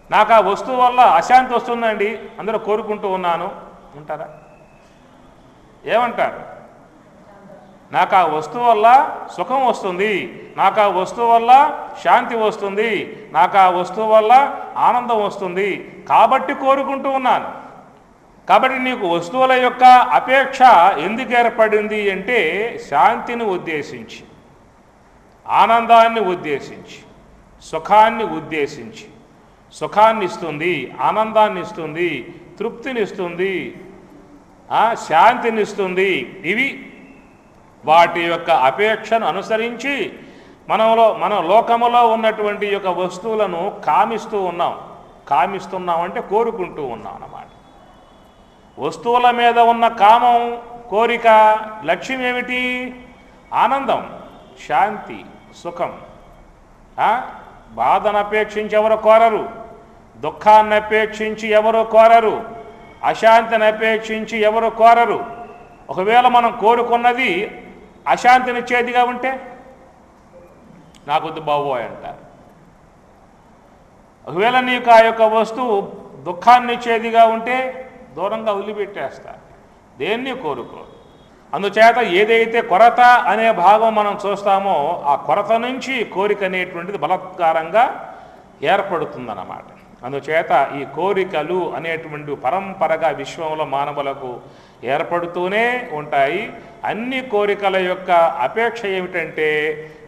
నాకు ఆ వస్తువు వల్ల అశాంతి వస్తుందండి అందరూ కోరుకుంటూ ఉన్నాను అంటారా? ఏమంటారు? నాకు ఆ వస్తువు వల్ల సుఖం వస్తుంది, నాకు ఆ వస్తువు వల్ల శాంతి వస్తుంది, నాకు ఆ వస్తువు వల్ల ఆనందం వస్తుంది కాబట్టి కోరుకుంటూ ఉన్నాను. కాబట్టి నీకు వస్తువుల యొక్క అపేక్ష ఎందుకు ఏర్పడింది అంటే శాంతిని ఉద్దేశించి, ఆనందాన్ని ఉద్దేశించి, సుఖాన్ని ఉద్దేశించి. సుఖాన్ని ఇస్తుంది, ఆనందాన్ని ఇస్తుంది, తృప్తినిస్తుంది, శాంతినిస్తుంది. ఇవి వాటి యొక్క అపేక్షను అనుసరించి మన లోకములో ఉన్నటువంటి యొక్క వస్తువులను కామిస్తున్నాం అంటే కోరుకుంటూ ఉన్నాం అన్నమాట. వస్తువుల మీద ఉన్న కామం, కోరిక లక్ష్యం ఏమిటి? ఆనందం, శాంతి, సుఖం. బాధను అపేక్షించి ఎవరు కోరరు, దుఃఖాన్ని అపేక్షించి ఎవరు కోరరు, అశాంతిని అపేక్షించి ఎవరు కోరరు. ఒకవేళ మనం కోరుకున్నది అశాంతినిచ్చేదిగా ఉంటే నాకొద్దు బాబోయ్ అంటారు. ఒకవేళ నీకు ఆ యొక్క వస్తువు దుఃఖాన్ని ఇచ్చేదిగా ఉంటే దూరంగా వదిలిపెట్టేస్తారు, దేన్ని కోరుకోరు. అందుచేత ఏదైతే కొరత అనే భాగం మనం చూస్తామో ఆ కొరత నుంచి కోరిక అనేటువంటిది బలత్కారంగా ఏర్పడుతుందన్నమాట. అందుచేత ఈ కోరికలు అనేటువంటి పరంపరగా విశ్వంలో మానవులకు ఏర్పడుతూనే ఉంటాయి. అన్ని కోరికల యొక్క అపేక్ష ఏమిటంటే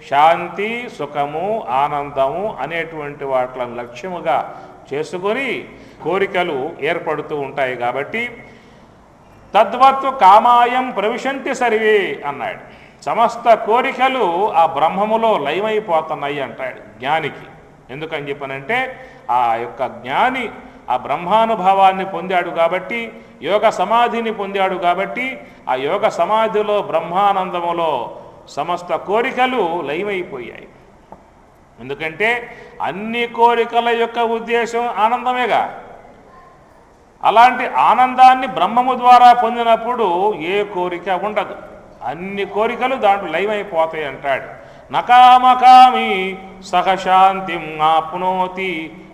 శాంతి, సుఖము, ఆనందము అనేటువంటి వాటిని లక్ష్యముగా చేసుకొని కోరికలు ఏర్పడుతూ ఉంటాయి. కాబట్టి తద్వత్ కామాయం ప్రవిశంతి సర్వే అన్నాడు. సమస్త కోరికలు ఆ బ్రహ్మములో లయమైపోతున్నాయి అంటాడు జ్ఞానికి. ఎందుకని చెప్పనంటే ఆ యొక్క జ్ఞాని ఆ బ్రహ్మానుభవాన్ని పొందాడు కాబట్టి, యోగ సమాధిని పొందాడు కాబట్టి, ఆ యోగ సమాధిలో బ్రహ్మానందములో సమస్త కోరికలు లయమైపోయాయి. ఎందుకంటే అన్ని కోరికల యొక్క ఉద్దేశం ఆనందమేగా. అలాంటి ఆనందాన్ని బ్రహ్మము ద్వారా పొందినప్పుడు ఏ కోరిక ఉండదు, అన్ని కోరికలు దాంట్లో లయమైపోతాయి అంటాడు. నకామకామి సహశాంతిం ఆప్నోతి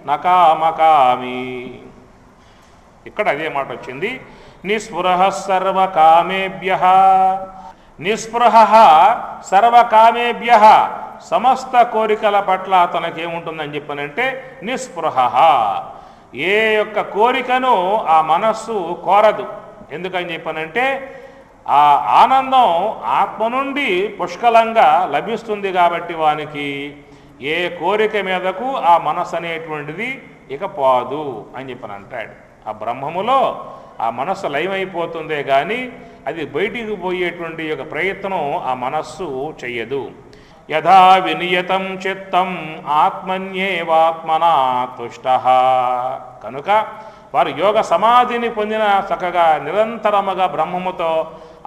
నకామకామి. ఇక్కడ అదే మాట వచ్చింది. నిస్పృహ సర్వకామేభ్య, నిస్పృహ సర్వకామేభ్య, సమస్త కోరికల పట్ల తనకేముంటుందని చెప్పనంటే నిస్పృహ. ఏ యొక్క కోరికను ఆ మనస్సు కోరదు. ఎందుకని చెప్పనంటే ఆ ఆనందం ఆత్మ నుండి పుష్కలంగా లభిస్తుంది కాబట్టి వానికి ఏ కోరిక మీదకు ఆ మనస్సు అనేటువంటిది ఇక పోదు అని చెప్పని అంటాడు. ఆ బ్రహ్మములో ఆ మనస్సు లయమైపోతుందే కానీ అది బయటికి పోయేటువంటి యొక్క ప్రయత్నం ఆ మనస్సు చెయ్యదు. యథా వినియతం చిత్తం ఆత్మన్యేవాత్మనా తుష్టః. కనుక వారు యోగ సమాధిని పొందిన చక్కగా నిరంతరముగా బ్రహ్మముతో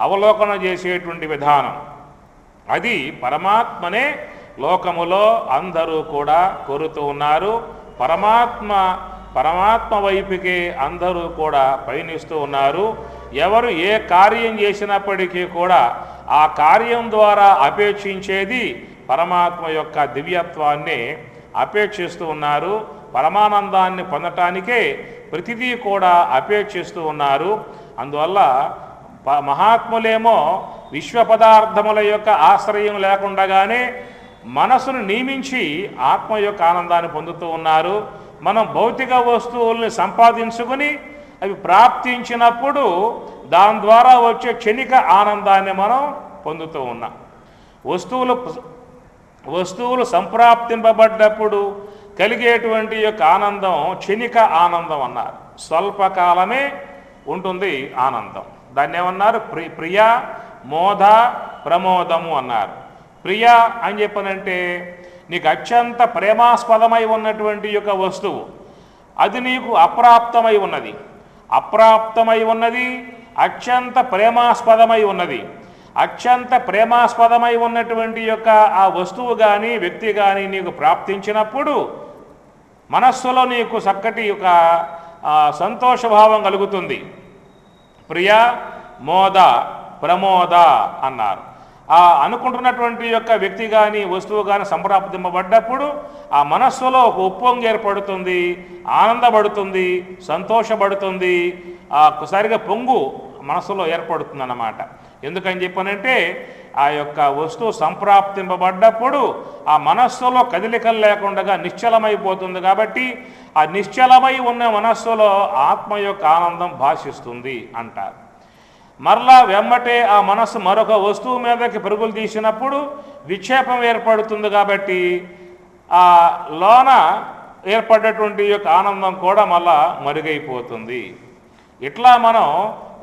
అవలోకన చేసేటువంటి విధానం అది పరమాత్మనే లోకములో అందరూ కూడా కోరుతూ ఉన్నారు. పరమాత్మ వైపుకే అందరూ కూడా పయనిస్తూ ఉన్నారు. ఎవరు ఏ కార్యం చేసినప్పటికీ కూడా ఆ కార్యం ద్వారా అపేక్షించేది పరమాత్మ యొక్క దివ్యత్వాన్ని అపేక్షిస్తూ ఉన్నారు. పరమానందాన్ని పొందటానికే ప్రతిదీ కూడా అపేక్షిస్తూ ఉన్నారు. అందువల్ల మహాత్ములేమో విశ్వ పదార్థముల యొక్క ఆశ్రయం లేకుండానే మనసును నియమించి ఆత్మ యొక్క ఆనందాన్ని పొందుతూ ఉన్నారు. మనం భౌతిక వస్తువుల్ని సంపాదించుకుని అవి ప్రాప్తించినప్పుడు దాని ద్వారా వచ్చే క్షణిక ఆనందాన్ని మనం పొందుతూ ఉన్నాం. వస్తువులు సంప్రాప్తింపబడ్డప్పుడు కలిగేటువంటి యొక్క ఆనందం క్షణిక ఆనందం అన్నారు. స్వల్పకాలమే ఉంటుంది ఆనందం. దాన్ని ఏమన్నారు? ప్రియ, మోద, ప్రమోదము అన్నారు. ప్రియ అని చెప్పనంటే నీకు అత్యంత ప్రేమాస్పదమై ఉన్నటువంటి యొక్క వస్తువు, అది నీకు అప్రాప్తమై ఉన్నది. అత్యంత ప్రేమాస్పదమై ఉన్నది. అత్యంత ప్రేమాస్పదమై ఉన్నటువంటి యొక్క ఆ వస్తువు కానీ వ్యక్తి కానీ నీకు ప్రాప్తించినప్పుడు మనస్సులో నీకు చక్కటి ఒక సంతోషభావం కలుగుతుంది. ప్రియ, మోద, ప్రమోద అన్నారు. ఆ అనుకుంటున్నటువంటి యొక్క వ్యక్తి కానీ వస్తువు కానీ సంప్రాప్తింపబడ్డప్పుడు ఆ మనస్సులో ఒక ఉప్పొంగి ఏర్పడుతుంది, ఆనందపడుతుంది, సంతోషపడుతుంది. ఒకసారిగా పొంగు మనసులో ఏర్పడుతుంది అన్నమాట. ఎందుకని చెప్పనంటే ఆ యొక్క వస్తువు సంప్రాప్తింపబడ్డప్పుడు ఆ మనస్సులో కదలికలు లేకుండా నిశ్చలమైపోతుంది. కాబట్టి ఆ నిశ్చలమై ఉన్న మనస్సులో ఆత్మ యొక్క ఆనందం భాషిస్తుంది అంటారు. మరలా వెమ్మటే ఆ మనస్సు మరొక వస్తువు మీదకి పరుగులు తీసినప్పుడు విక్షేపం ఏర్పడుతుంది. కాబట్టి ఆ లోన ఏర్పడ్డటువంటి యొక్క ఆనందం కూడా మళ్ళా మరుగైపోతుంది. ఇట్లా మనం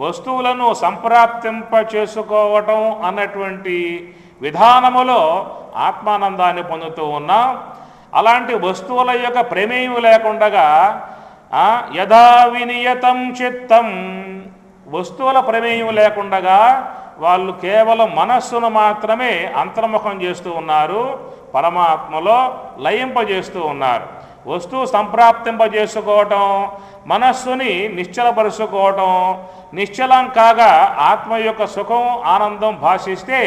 వస్తువులను సంప్రాప్తింప చేసుకోవటం అన్నటువంటి విధానములో ఆత్మానందాన్ని పొందుతూ ఉన్నాం. అలాంటి వస్తువుల యొక్క ప్రమేయం లేకుండా యథా వినియతం చిత్తం, వస్తువుల ప్రమేయం లేకుండా వాళ్ళు కేవలం మనస్సును మాత్రమే అంతర్ముఖం చేస్తూ ఉన్నారు, పరమాత్మలో లయింపజేస్తూ ఉన్నారు. వస్తువు సంప్రాప్తింపజేసుకోవటం, మనస్సుని నిశ్చలపరుచుకోవటం, నిశ్చలం కాగా ఆత్మ యొక్క సుఖం ఆనందం భాషిస్తే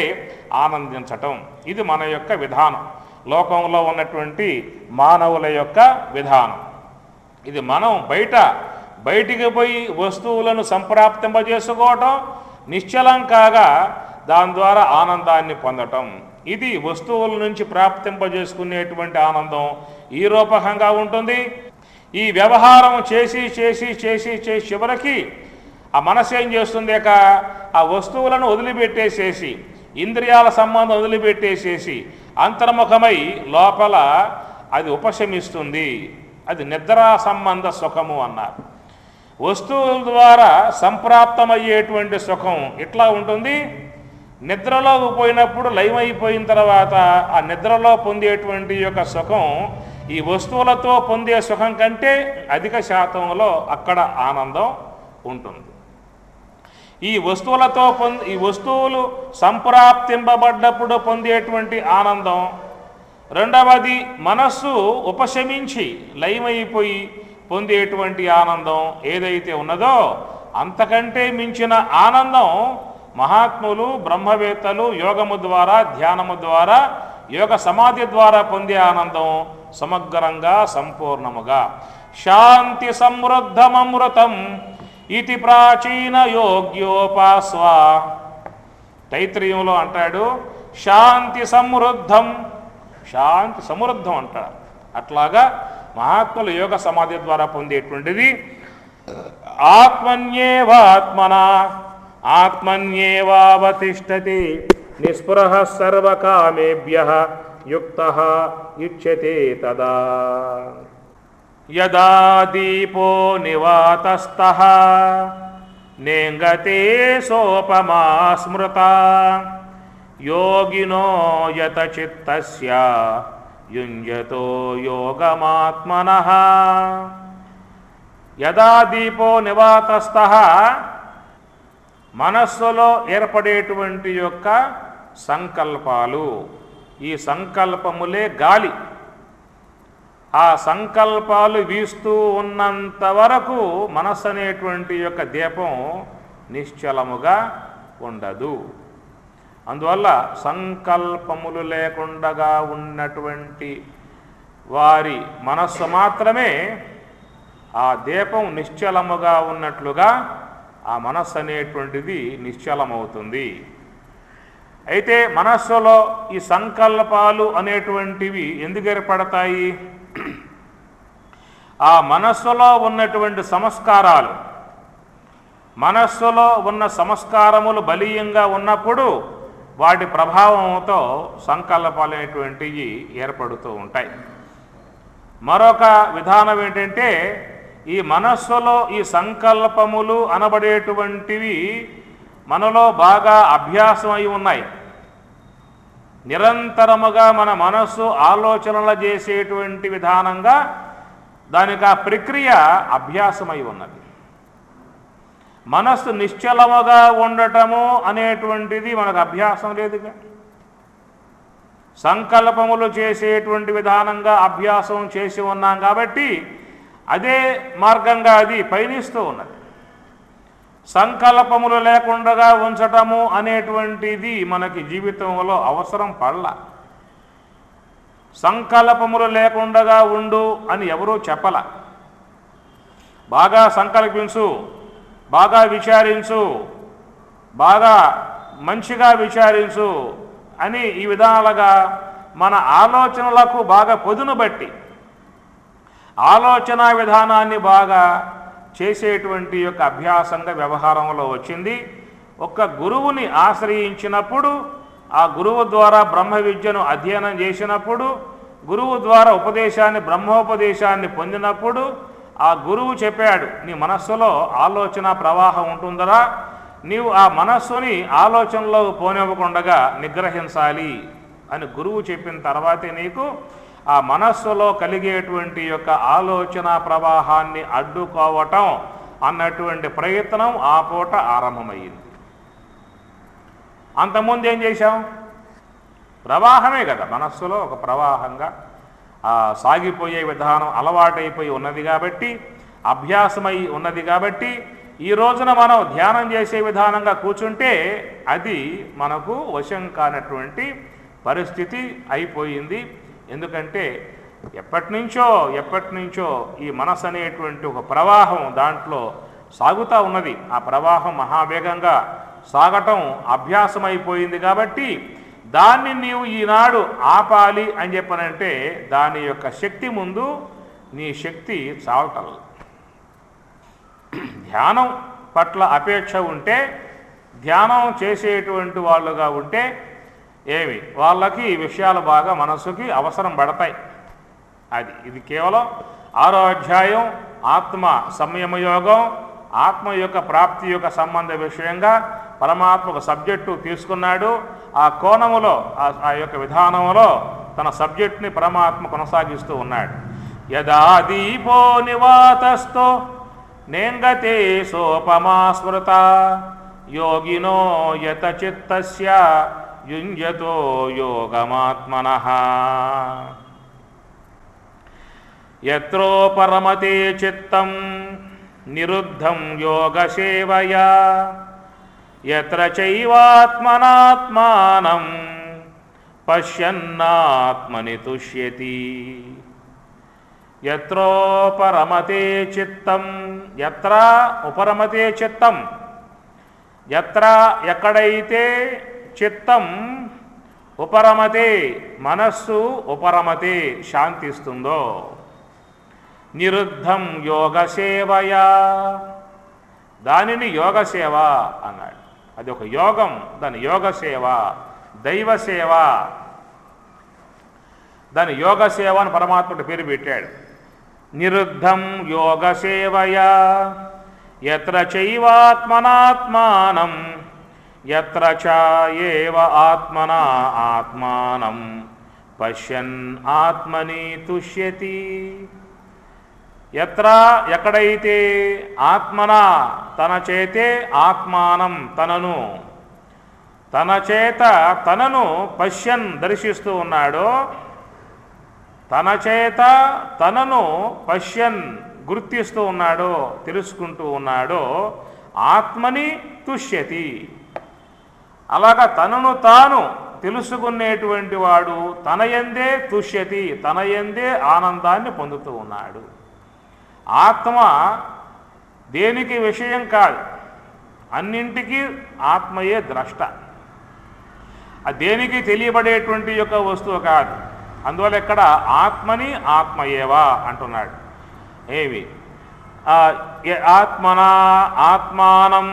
ఆనందించటం, ఇది మన యొక్క విధానం. లోకంలో ఉన్నటువంటి మానవుల యొక్క విధానం ఇది. మనం బయటికి పోయి వస్తువులను సంప్రాప్తింపజేసుకోవటం, నిశ్చలం కాగా దాని ద్వారా ఆనందాన్ని పొందటం, ఇది వస్తువుల నుంచి ప్రాప్తింపజేసుకునేటువంటి ఆనందం ఈ రూపకంగా ఉంటుంది. ఈ వ్యవహారం చేసి చివరికి ఆ మనసు ఏం చేస్తుంది? ఆ వస్తువులను వదిలిపెట్టేసేసి, ఇంద్రియాల సంబంధం వదిలిపెట్టేసేసి అంతర్ముఖమై లోపల అది ఉపశమిస్తుంది. అది నిద్రా సంబంధ సుఖము అన్నారు. వస్తువుల ద్వారా సంప్రాప్తమయ్యేటువంటి సుఖం ఇట్లా ఉంటుంది. నిద్రలో పోయినప్పుడు లయమైపోయిన తర్వాత ఆ నిద్రలో పొందేటువంటి యొక్క సుఖం ఈ వస్తువులతో పొందే సుఖం కంటే అధిక శాతంలో అక్కడ ఆనందం ఉంటుంది. ఈ వస్తువులు సంప్రాప్తింపబడ్డప్పుడు పొందేటువంటి ఆనందం. రెండవది మనస్సు ఉపశమించి లయమైపోయి పొందేటువంటి ఆనందం ఏదైతే ఉన్నదో అంతకంటే మించిన ఆనందం మహాత్ములు, బ్రహ్మవేత్తలు యోగము ద్వారా, ధ్యానము ద్వారా, యోగ సమాధి ద్వారా పొందే ఆనందం సమగ్రంగా, సంపూర్ణముగా శాంతి సమృద్ధమమృతం ఇతి ప్రాచీన యోగ్యోపాస్వ. తైత్రీయంలో అంటాడు శాంతి సమృద్ధం అంటాడు. అట్లాగా మహాత్ములు యోగ సమాధి ద్వారా పొందేటువంటిది ఆత్మన్యేవావతిష్టతి నిస్పృహ సర్వకామేభ్యః యుక్తః యుచ్యతే తదా. యదా దీపో నివాతస్థః నేంగతే సోపమా స్మృతా యోగినో యత చిత్తస్య యుంజతో యోగమాత్మనః. యదా దీపో నివాతస్థః, మనస్సులో ఏర్పడేటువంటి యొక్క సంకల్పాలు, ఈ సంకల్పములే గాలి. ఆ సంకల్పాలు వీస్తూ ఉన్నంత వరకు మనస్సు అనేటువంటి యొక్క దీపం నిశ్చలముగా ఉండదు. అందువల్ల సంకల్పములు లేకుండా ఉన్నటువంటి వారి మనస్సు మాత్రమే ఆ దీపం నిశ్చలముగా ఉన్నట్లుగా ఆ మనస్సు అనేటువంటిది నిశ్చలమవుతుంది. అయితే మనస్సులో ఈ సంకల్పాలు అనేటువంటివి ఎందుకు ఏర్పడతాయి? ఆ మనస్సులో ఉన్నటువంటి సంస్కారాలు, మనస్సులో ఉన్న సంస్కారములు బలీయంగా ఉన్నప్పుడు వాటి ప్రభావంతో సంకల్పాలు అనేటువంటివి ఏర్పడుతూ ఉంటాయి. మరొక విధానం ఏంటంటే, ఈ మనస్సులో ఈ సంకల్పములు అనబడేటువంటివి మనలో బాగా అభ్యాసం అయి ఉన్నాయి. నిరంతరముగా మన మనస్సు ఆలోచనలు చేసేటువంటి విధానంగా దానికి ఆ ప్రక్రియ అభ్యాసమై ఉన్నది. మనస్సు నిశ్చలముగా ఉండటము అనేటువంటిది మనకు అభ్యాసం లేదుగా. సంకల్పములు చేసేటువంటి విధానంగా అభ్యాసం చేసి ఉన్నాం కాబట్టి అదే మార్గంగా అది పయనిస్తూ ఉన్నది. సంకల్పములు లేకుండా ఉంచటము అనేటువంటిది మనకి జీవితంలో అవసరం పడలా. సంకల్పములు లేకుండా ఉండు అని ఎవరూ చెప్పల. బాగా సంకల్పించు, బాగా విచారించు, బాగా మంచిగా విచారించు అని ఈ విధాలుగా మన ఆలోచనలకు బాగా పొదును బట్టి ఆలోచన విధానాన్ని బాగా చేసేటువంటి యొక్క అభ్యాసంగా వ్యవహారంలో వచ్చింది. ఒక గురువుని ఆశ్రయించినప్పుడు, ఆ గురువు ద్వారా బ్రహ్మ విద్యను అధ్యయనం చేసినప్పుడు, గురువు ద్వారా ఉపదేశాన్ని బ్రహ్మోపదేశాన్ని పొందినప్పుడు ఆ గురువు చెప్పాడు, నీ మనస్సులో ఆలోచన ప్రవాహం ఉంటుందరా, నీవు ఆ మనస్సుని ఆలోచనలో పోనివ్వకుండా నిగ్రహించాలి అని గురువు చెప్పిన తర్వాతే నీకు ఆ మనస్సులో కలిగేటువంటి యొక్క ఆలోచన ప్రవాహాన్ని అడ్డుకోవటం అన్నటువంటి ప్రయత్నం ఆ పూట ఆరంభమయ్యింది. అంతకుముందు ఏం చేశాం? ప్రవాహమే కదా, మనస్సులో ఒక ప్రవాహంగా సాగిపోయే విధానం అలవాటైపోయి ఉన్నది కాబట్టి, అభ్యాసమై ఉన్నది కాబట్టి, ఈ రోజున మనం ధ్యానం చేసే విధానంగా కూర్చుంటే అది మనకు వశం కానటువంటి పరిస్థితి అయిపోయింది. ఎందుకంటే ఎప్పటి నుంచో ఈ మనసు అనేటువంటి ఒక ప్రవాహం దాంట్లో సాగుతూ ఉన్నది. ఆ ప్రవాహం మహావేగంగా సాగటం అభ్యాసమైపోయింది కాబట్టి దాన్ని నీవు ఈనాడు ఆపాలి అని చెప్పనంటే దాని యొక్క శక్తి ముందు నీ శక్తి చావటం. ధ్యానం పట్ల అపేక్ష ఉంటే, ధ్యానం చేసేటువంటి వాళ్ళుగా ఉంటే వాళ్ళకి ఈ విషయాలు బాగా మనసుకి అవసరం పడతాయి. ఇది కేవలం 6వ అధ్యాయం ఆత్మ సంయమయోగం, ఆత్మ యొక్క ప్రాప్తి యొక్క సంబంధ విషయంగా పరమాత్మ ఒక సబ్జెక్టు తీసుకున్నాడు. ఆ కోణములో ఆ యొక్క విధానంలో తన సబ్జెక్ట్ని పరమాత్మ కొనసాగిస్తూ ఉన్నాడు. యదా దీపో నివాతస్థో నేంగతే సోపమా స్మృత యోగినో యత చిత్తస్య యుంజతో యోగమాత్మనః యత్రో పరమతే చిత్తం నిరుద్ధం యోగసేవయా యత్ర చైవాత్మనాత్మానం పశ్యన్నాత్మని తుష్యతి. యత్రో పరమతే చిత్తం, యత్ర ఉపరమతే చిత్తం, యత్ర ఎక్కడైతే చిత్తం ఉపరమతే మనస్సు ఉపరమతే శాంతిస్తుందో, నిరుద్ధం యోగసేవయా దానిని యోగసేవ అన్నాడు. అది ఒక యోగం, దాని యోగసేవ, దైవసేవ, దాని యోగసేవ అని పరమాత్ముడు పేరు పెట్టాడు. నిరుద్ధం యోగసేవయా యత్ర చైవాత్మనాత్మానం యత్ర చ ఏవ ఆత్మనా ఆత్మానం పశ్యన్ ఆత్మని తుష్యతి. యత్ర ఎక్కడైతే ఆత్మన తన చేతే ఆత్మానం తనను తన చేత తనను పశ్యన్ దర్శిస్తూ ఉన్నాడో, తన చేత తనను పశ్యన్ గుర్తిస్తూ ఉన్నాడో, తెలుసుకుంటూ ఉన్నాడో, ఆత్మని తుష్యతి. అలాగా తనను తాను తెలుసుకునేటువంటి వాడు తన యందే తుష్యతి, తన యందే ఆనందాన్ని పొందుతూ ఉన్నాడు. ఆత్మ దేనికి విషయం కాదు, అన్నింటికీ ఆత్మయే ద్రష్ట. దేనికి తెలియబడేటువంటి యొక్క వస్తువు కాదు. అందువల్ల ఇక్కడ ఆత్మని ఆత్మయేవా అంటున్నాడు. ఏవి ఆత్మనా ఆత్మానం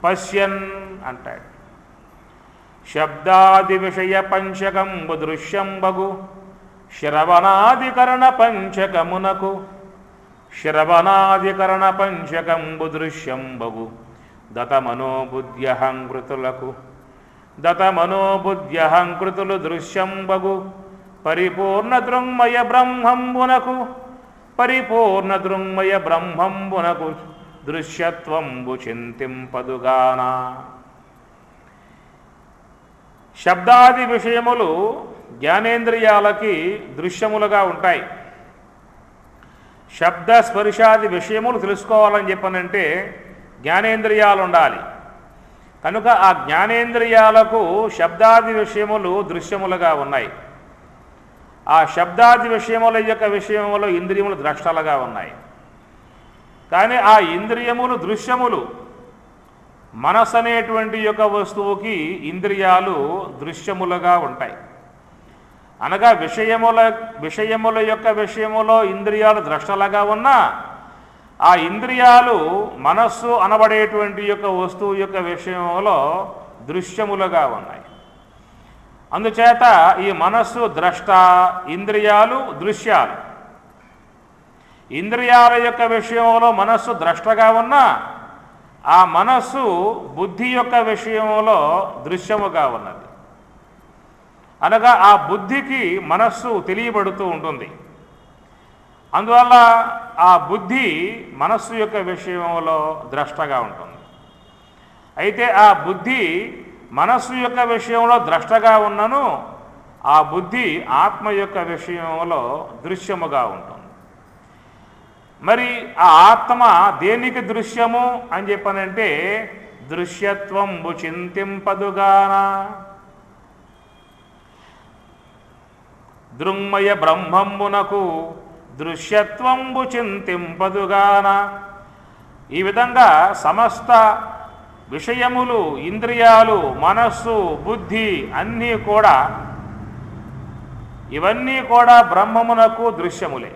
పశ్యన్ అంటాడు. శబ్దాది విషయ పంచకంబు దృశ్యంబగు శ్రవణాధికరణ పంచకమునకు, శ్రవణాధికరణ పంచకంబు దృశ్యంబగు దతమనోబుద్ధ్యహంకృతులకు, దతమనోబుద్ధ్యహంకృతులు దృశ్యంబగు పరిపూర్ణ దృంమయ బ్రహ్మంబునకు, పరిపూర్ణ దృంమయ బ్రహ్మంబునకు దృశ్యత్వంబు చింతింపదుగాన. శబ్దాది విషయములు జ్ఞానేంద్రియాలకి దృశ్యములుగా ఉంటాయి. శబ్ద స్పర్శాది విషయములు తెలుసుకోవాలని చెప్పనంటే జ్ఞానేంద్రియాలు ఉండాలి. కనుక ఆ జ్ఞానేంద్రియాలకు శబ్దాది విషయములు దృశ్యములుగా ఉన్నాయి. ఆ శబ్దాది విషయముల యొక్క విషయములు ఇంద్రియములు ద్రష్టలుగా ఉన్నాయి. కానీ ఆ ఇంద్రియములు దృశ్యములు, మనసు అనేటువంటి యొక్క వస్తువుకి ఇంద్రియాలు దృశ్యములుగా ఉంటాయి. అనగా విషయముల యొక్క విషయములో ఇంద్రియాలు ద్రష్టలుగా ఉన్నా ఆ ఇంద్రియాలు మనస్సు అనబడేటువంటి యొక్క వస్తువు యొక్క విషయంలో దృశ్యములుగా ఉన్నాయి. అందుచేత ఈ మనస్సు ద్రష్ట, ఇంద్రియాలు దృశ్యాలు. ఇంద్రియాల యొక్క విషయంలో మనస్సు ద్రష్టగా ఉన్నా ఆ మనస్సు బుద్ధి యొక్క విషయంలో దృశ్యముగా ఉన్నది. అనగా ఆ బుద్ధికి మనస్సు తెలియబడుతూ ఉంటుంది. అందువల్ల ఆ బుద్ధి మనస్సు యొక్క విషయంలో ద్రష్టగా ఉంటుంది. అయితే ఆ బుద్ధి మనస్సు యొక్క విషయంలో ద్రష్టగా ఉన్నను ఆ బుద్ధి ఆత్మ యొక్క విషయంలో దృశ్యముగా ఉంటుంది. మరి ఆ ఆత్మ దేనికి దృశ్యము అని చెప్పనంటే దృశ్యత్వంబు చింతింపదుగాన. దృంమయ బ్రహ్మంబునకు దృశ్యత్వంబు చింతింపదుగాన. ఈ విధంగా సమస్త విషయములు, ఇంద్రియాలు, మనస్సు, బుద్ధి అన్నీ కూడా, ఇవన్నీ కూడా బ్రహ్మమునకు దృశ్యములే.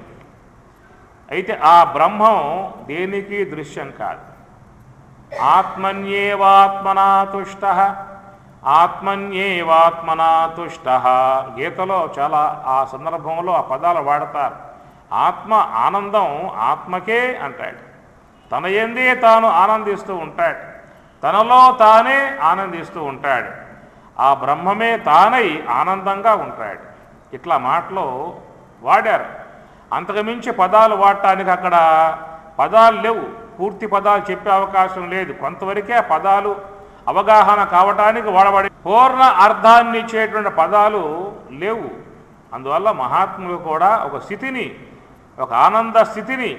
అయితే ఆ బ్రహ్మం దేనికి దృశ్యం కాదు. ఆత్మన్యేవాత్మనా తుష్టః, ఆత్మన్యేవాత్మనా తుష్టః. గీతలో చాలా ఆ సందర్భంలో ఆ పదాలు వాడతారు. ఆత్మ ఆనందం ఆత్మకే అంటాడు. తన యందే తాను ఆనందిస్తూ ఉంటాడు, తనలో తానే ఆనందిస్తూ ఉంటాడు. ఆ బ్రహ్మమే తానై ఆనందంగా ఉంటాడు. ఇట్లా మాటలు వాడారు. అంతకుమించి పదాలు వాడటానికి అక్కడ పదాలు లేవు. పూర్తి పదాలు చెప్పే అవకాశం లేదు. కొంతవరకే పదాలు అవగాహన కావటానికి వాడబడి పూర్ణ అర్థాన్ని ఇచ్చేటువంటి పదాలు లేవు. అందువల్ల మహాత్ములు కూడా ఒక స్థితిని, ఒక ఆనంద స్థితిని,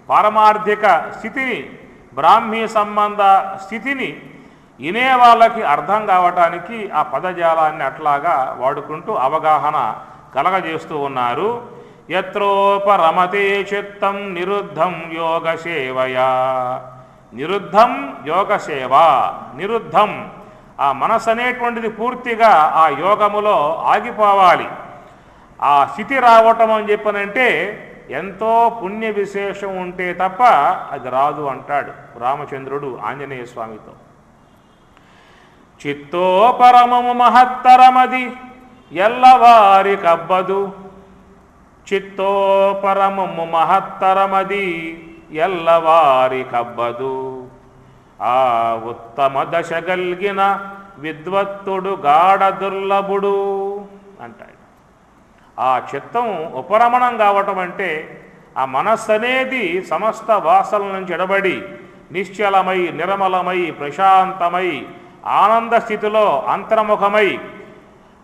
పారమార్థిక స్థితిని, బ్రాహ్మీ సంబంధ స్థితిని వినే వాళ్ళకి అర్థం కావటానికి ఆ పదజాలాన్ని అట్లాగా వాడుకుంటూ అవగాహన కలగజేస్తూ ఉన్నారు. యత్రోపరమతే చిత్తం నిరుద్ధం యోగసేవయా. నిరుద్ధం యోగసేవ. నిరుద్ధం ఆ మనసు అనేటువంటిది పూర్తిగా ఆ యోగములో ఆగిపోవాలి. ఆ స్థితి రావటం అని చెప్పనంటే ఎంతో పుణ్య విశేషం ఉంటే తప్ప అది రాదు అంటాడు రామచంద్రుడు ఆంజనేయ స్వామితో. చిత్తోపరమము మహత్తరమది ఎల్లవారి కబ్బదు. చిత్తోపరమము మహత్తరమది ఎల్లవారి కబ్బదు. ఆ ఉత్తమ దశ గల్గిన విద్వత్తుడు గాఢ దుర్లభుడు అంటాడు. ఆ చిత్తం ఉపరమణం కావటం అంటే ఆ మనస్సు అనేది సమస్త వాసనల నుంచి ఎడబడి నిశ్చలమై, నిర్మలమై, ప్రశాంతమై, ఆనంద స్థితిలో అంతర్ముఖమై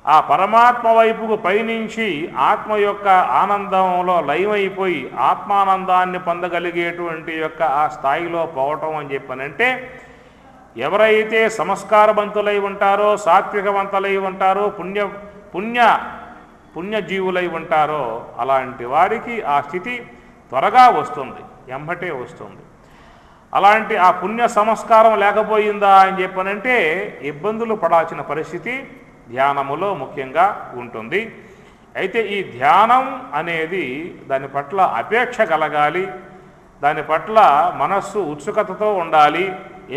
ఆ పరమాత్మ వైపుకు పయనించి ఆత్మ యొక్క ఆనందంలో లయమైపోయి ఆత్మానందాన్ని పొందగలిగేటువంటి యొక్క ఆ స్థాయిలో పోవటం అని చెప్పనంటే, ఎవరైతే సంస్కారవంతులై ఉంటారో, సాత్వికవంతులై ఉంటారో, పుణ్యజీవులై ఉంటారో అలాంటి వారికి ఆ స్థితి త్వరగా వస్తుంది, ఎంబటే వస్తుంది. అలాంటి ఆ పుణ్య సంస్కారం లేకపోయిందా అని చెప్పనంటే ఇబ్బందులు పడాల్సిన పరిస్థితి ధ్యానములో ముఖ్యంగా ఉంటుంది. అయితే ఈ ధ్యానం అనేది దాని పట్ల అపేక్ష కలగాలి, దాని పట్ల మనస్సు ఉత్సుకతతో ఉండాలి,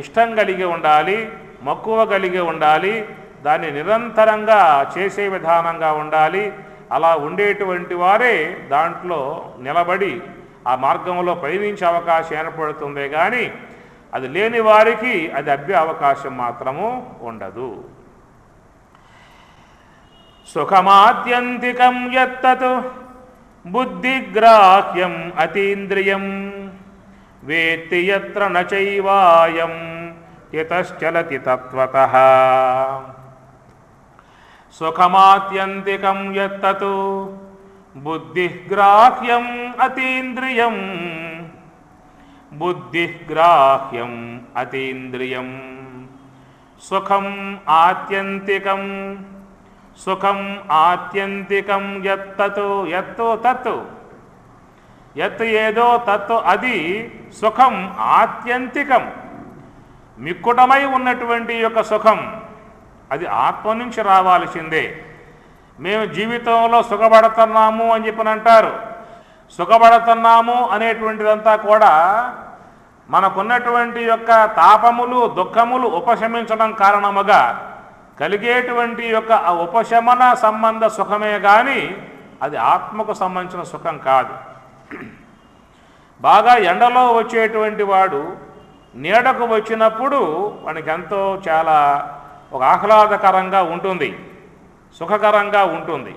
ఇష్టం కలిగి ఉండాలి, మక్కువ కలిగి ఉండాలి, దాన్ని నిరంతరంగా చేసే విధానంగా ఉండాలి. అలా ఉండేటువంటి వారే దాంట్లో నిలబడి ఆ మార్గంలో పయనించే అవకాశం ఏర్పడుతుందే కానీ అది లేని వారికి అది అబ్బే అవకాశం మాత్రము ఉండదు. సుఖమాత్యంతికం యత్తత్ బుద్ధిగ్రాహ్యం అతీంద్రియం వేత్తి యత్ర నచైవాయం యతశ్చలతి తత్వతః. సుఖమాత్యంతికం యత్తత్ బుద్ధిగ్రాహ్యం అతీంద్రియం బుద్ధిగ్రాహ్యం అతీంద్రియం. సుఖం ఆత్యంతికం యత్తత్ యత్తు తత్తు యత్ ఏదో తత్తు అది సుఖం ఆత్యంతికం, మిక్కుటమై ఉన్నటువంటి యొక్క సుఖం అది ఆత్మ నుంచి రావాల్సిందే. మేము జీవితంలో సుఖపడుతున్నాము అని చెప్పినంటారు. సుఖపడుతున్నాము అనేటువంటిదంతా కూడా మనకున్నటువంటి యొక్క తాపములు దుఃఖములు ఉపశమించడం కారణముగా కలిగేటువంటి యొక్క ఆ ఉపశమన సంబంధ సుఖమే కానీ అది ఆత్మకు సంబంధించిన సుఖం కాదు. బాగా ఎండలో వచ్చేటువంటి వాడు నీడకు వచ్చినప్పుడు వానికి ఎంతో చాలా ఒక ఆహ్లాదకరంగా ఉంటుంది, సుఖకరంగా ఉంటుంది.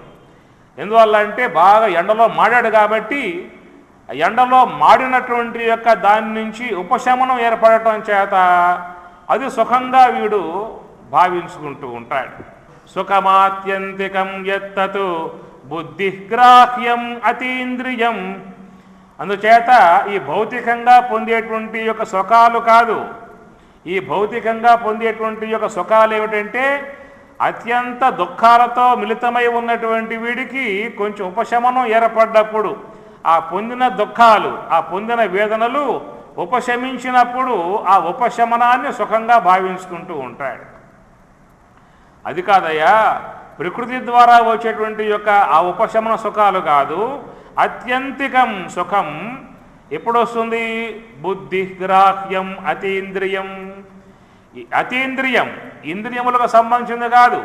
ఎందువల్ల అంటే బాగా ఎండలో మాడాడు కాబట్టి ఎండలో మాడినటువంటి యొక్క దాని నుంచి ఉపశమనం ఏర్పడటం చేత అది సుఖంగా వీడు భావించుకుంటూ ఉంటాడు. సుఖమాత్యంతికం యత్తత్ బుద్ధిగ్రాహ్యం అతీంద్రియం. అందుచేత ఈ భౌతికంగా పొందేటువంటి యొక్క సుఖాలు కాదు, ఈ భౌతికంగా పొందేటువంటి యొక్క సుఖాలు ఏమిటంటే అత్యంత దుఃఖాలతో మిళితమై ఉన్నటువంటి వీడికి కొంచెం ఉపశమనం ఏర్పడ్డప్పుడు ఆ పొందిన దుఃఖాలు, ఆ పొందిన వేదనలు ఉపశమించినప్పుడు ఆ ఉపశమనాన్ని సుఖంగా భావించుకుంటూ ఉంటాడు. అది కాదయ్యా, ప్రకృతి ద్వారా వచ్చేటువంటి యొక్క ఆ ఉపశమన సుఖాలు కాదు, అత్యంతికం సుఖం ఎప్పుడు వస్తుంది? బుద్ధిగ్రాహ్యం అతీంద్రియం. అతీంద్రియం ఇంద్రియములకు సంబంధించింది కాదు.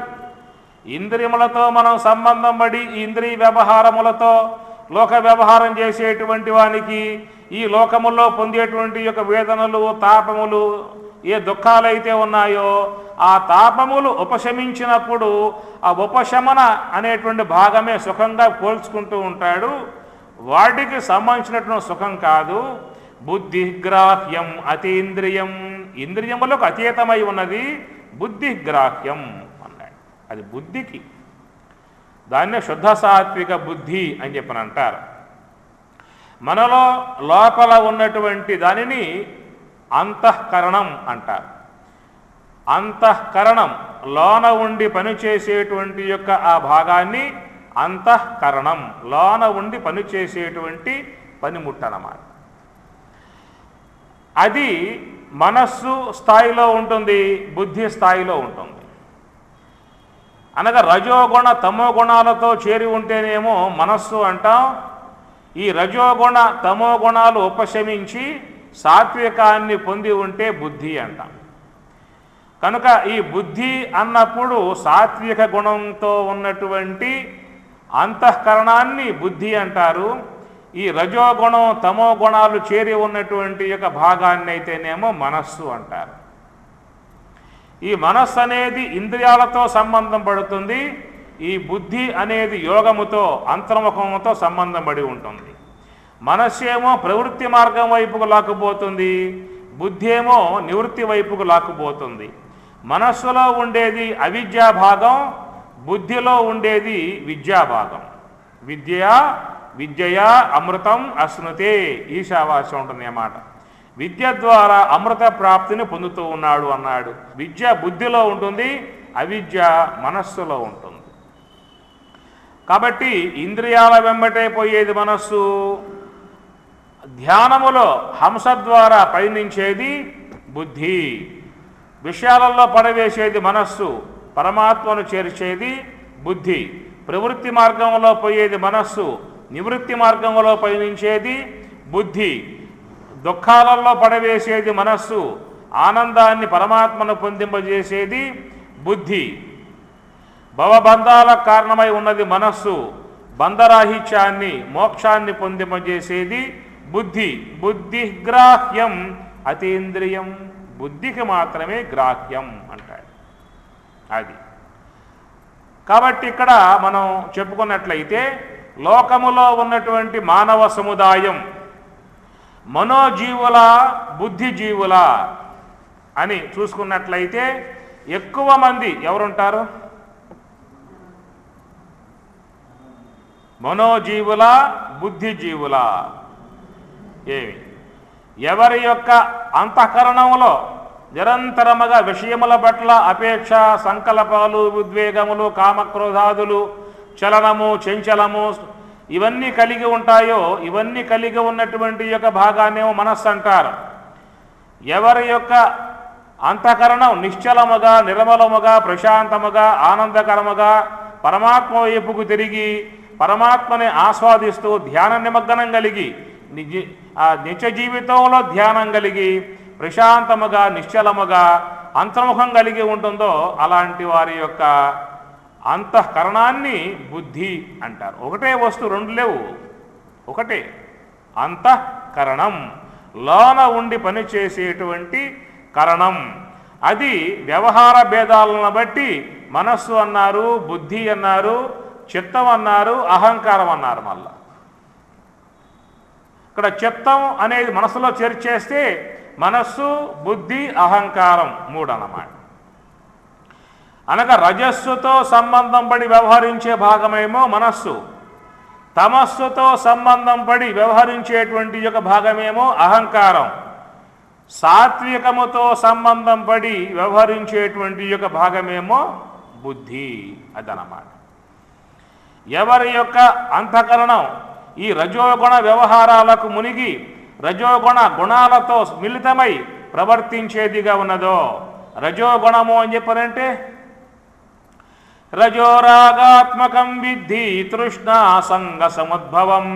ఇంద్రియములతో మనం సంబంధం పడి ఇంద్రియ వ్యవహారములతో లోక వ్యవహారం చేసేటువంటి వానికి ఈ లోకములో పొందేటువంటి యొక్క వేదనలు తాపములు ఏ దుఃఖాలైతే ఉన్నాయో ఆ తాపములు ఉపశమించినప్పుడు ఆ ఉపశమన అనేటువంటి భాగమే సుఖంగా పోల్చుకుంటూ ఉంటాడు. వాటికి సంబంధించినటువంటి సుఖం కాదు. బుద్ధిగ్రాహ్యం అతీంద్రియం, ఇంద్రియములకు అతీతమై ఉన్నది బుద్ధిగ్రాహ్యం అన్నాడు. అది బుద్ధికి, దాన్నే శుద్ధ సాత్విక బుద్ధి అని చెప్పని అంటారు. మనలో లోపల ఉన్నటువంటి దానిని అంతఃకరణం అంటారు. అంతఃకరణం లోన ఉండి పనిచేసేటువంటి యొక్క ఆ భాగాన్ని అంతఃకరణం, లోన ఉండి పనిచేసేటువంటి పనిముట్టనమాట. అది మనస్సు స్థాయిలో ఉంటుంది, బుద్ధి స్థాయిలో ఉంటుంది. అనగా రజోగుణ తమో గుణాలతో చేరి ఉంటేనేమో మనస్సు అంటాం. ఈ రజోగుణ తమో గుణాలు ఉపశమించి సాత్వికాన్ని పొంది ఉంటే బుద్ధి అంటాం. కనుక ఈ బుద్ధి అన్నప్పుడు సాత్విక గుణంతో ఉన్నటువంటి అంతఃకరణాన్ని బుద్ధి అంటారు. ఈ రజోగుణం తమో గుణాలు చేరి ఉన్నటువంటి యొక్క భాగాన్ని అయితేనేమో మనస్సు అంటారు. ఈ మనస్సు అనేది ఇంద్రియాలతో సంబంధం పడుతుంది. ఈ బుద్ధి అనేది యోగముతో అంతర్ముఖముతో సంబంధం పడి ఉంటుంది. మనస్సు ఏమో ప్రవృత్తి మార్గం వైపుకు లాక్కుపోతుంది, బుద్ధి ఏమో నివృత్తి వైపుకు లాక్కుపోతుంది. మనస్సులో ఉండేది అవిద్యా భాగం, బుద్ధిలో ఉండేది విద్యా భాగం. విద్యయా అమృతం అశ్నుతే, ఈశావాస్యం ఉంటుంది అన్నమాట. విద్య ద్వారా అమృత ప్రాప్తిని పొందుతూ ఉన్నాడు అన్నాడు. విద్య బుద్ధిలో ఉంటుంది, అవిద్య మనస్సులో ఉంటుంది. కాబట్టి ఇంద్రియాల వెంబటే పోయేది మనస్సు, ధ్యానములో హంస ద్వారా పయనించేది బుద్ధి, విషయాలలో పడవేసేది మనస్సు, పరమాత్మను చేర్చేది బుద్ధి. ప్రవృత్తి మార్గంలో పోయేది మనస్సు, నివృత్తి మార్గంలో పయనించేది బుద్ధి. దుఃఖాలలో పడవేసేది మనస్సు, ఆనందాన్ని పరమాత్మను పొందింపజేసేది బుద్ధి. భవబంధాలకు కారణమై ఉన్నది మనస్సు, బంధరాహిత్యాన్ని మోక్షాన్ని పొందింపజేసేది బుద్ధి. బుద్ధి గ్రాహ్యం అతీంద్రియం, బుద్ధికి మాత్రమే గ్రాహ్యం అంటాడు. అది కాబట్టి ఇక్కడ మనం చెప్పుకున్నట్లయితే లోకములో ఉన్నటువంటి మానవ సముదాయం మనోజీవుల బుద్ధిజీవుల అని చూసుకున్నట్లయితే ఎక్కువ మంది ఎవరుంటారు? మనోజీవుల బుద్ధిజీవుల. ఏమి ఎవరి యొక్క అంతఃకరణంలో నిరంతరముగా విషయముల పట్ల అపేక్ష, సంకల్పాలు, ఉద్వేగములు, కామక్రోధాదులు, చలనము, చంచలము ఇవన్నీ కలిగి ఉంటాయో, ఇవన్నీ కలిగి ఉన్నటువంటి యొక్క భాగాన్నేమో మనస్సు అంటారు. ఎవరి యొక్క అంతఃకరణం నిశ్చలముగా, నిర్మలముగా, ప్రశాంతముగా, ఆనందకరముగా పరమాత్మ వైపుకు తిరిగి పరమాత్మని ఆస్వాదిస్తూ ధ్యాన నిమగ్నం కలిగి నిత్య జీవితంలో ధ్యానం కలిగి ప్రశాంతముగా, నిశ్చలముగా, అంతర్ముఖం కలిగి ఉంటుందో అలాంటి వారి యొక్క అంతఃకరణాన్ని బుద్ధి అంటారు. ఒకటే వస్తువు, రెండు లేవు, ఒకటే అంతఃకరణం, లోన ఉండి పనిచేసేటువంటి కరణం. అది వ్యవహార భేదాలను బట్టి మనస్సు అన్నారు, బుద్ధి అన్నారు, చిత్తం అన్నారు, అహంకారం అన్నారు. మళ్ళా ఇక్కడ చిత్తం అనేది మనసులో చేర్చేస్తే మనస్సు, బుద్ధి, అహంకారం మూడు అన్నమాట. అనగా రజస్సుతో సంబంధం పడి వ్యవహరించే భాగమేమో మనస్సు, తమస్సుతో సంబంధం పడి వ్యవహరించేటువంటి యొక్క భాగమేమో అహంకారం, సాత్వికముతో సంబంధం పడి వ్యవహరించేటువంటి యొక్క భాగమేమో బుద్ధి. అదనమాట. ఎవరి యొక్క అంతఃకరణం ఈ రజోగుణ వ్యవహారాలకు మునిగి రజోగుణ గుణాలతో మిళితమై ప్రవర్తించేదిగా ఉన్నదో, రజోగుణము అని చెప్పారంటే రజోరాగాత్మకం విద్ధి తృష్ణా సంగ సముద్భవం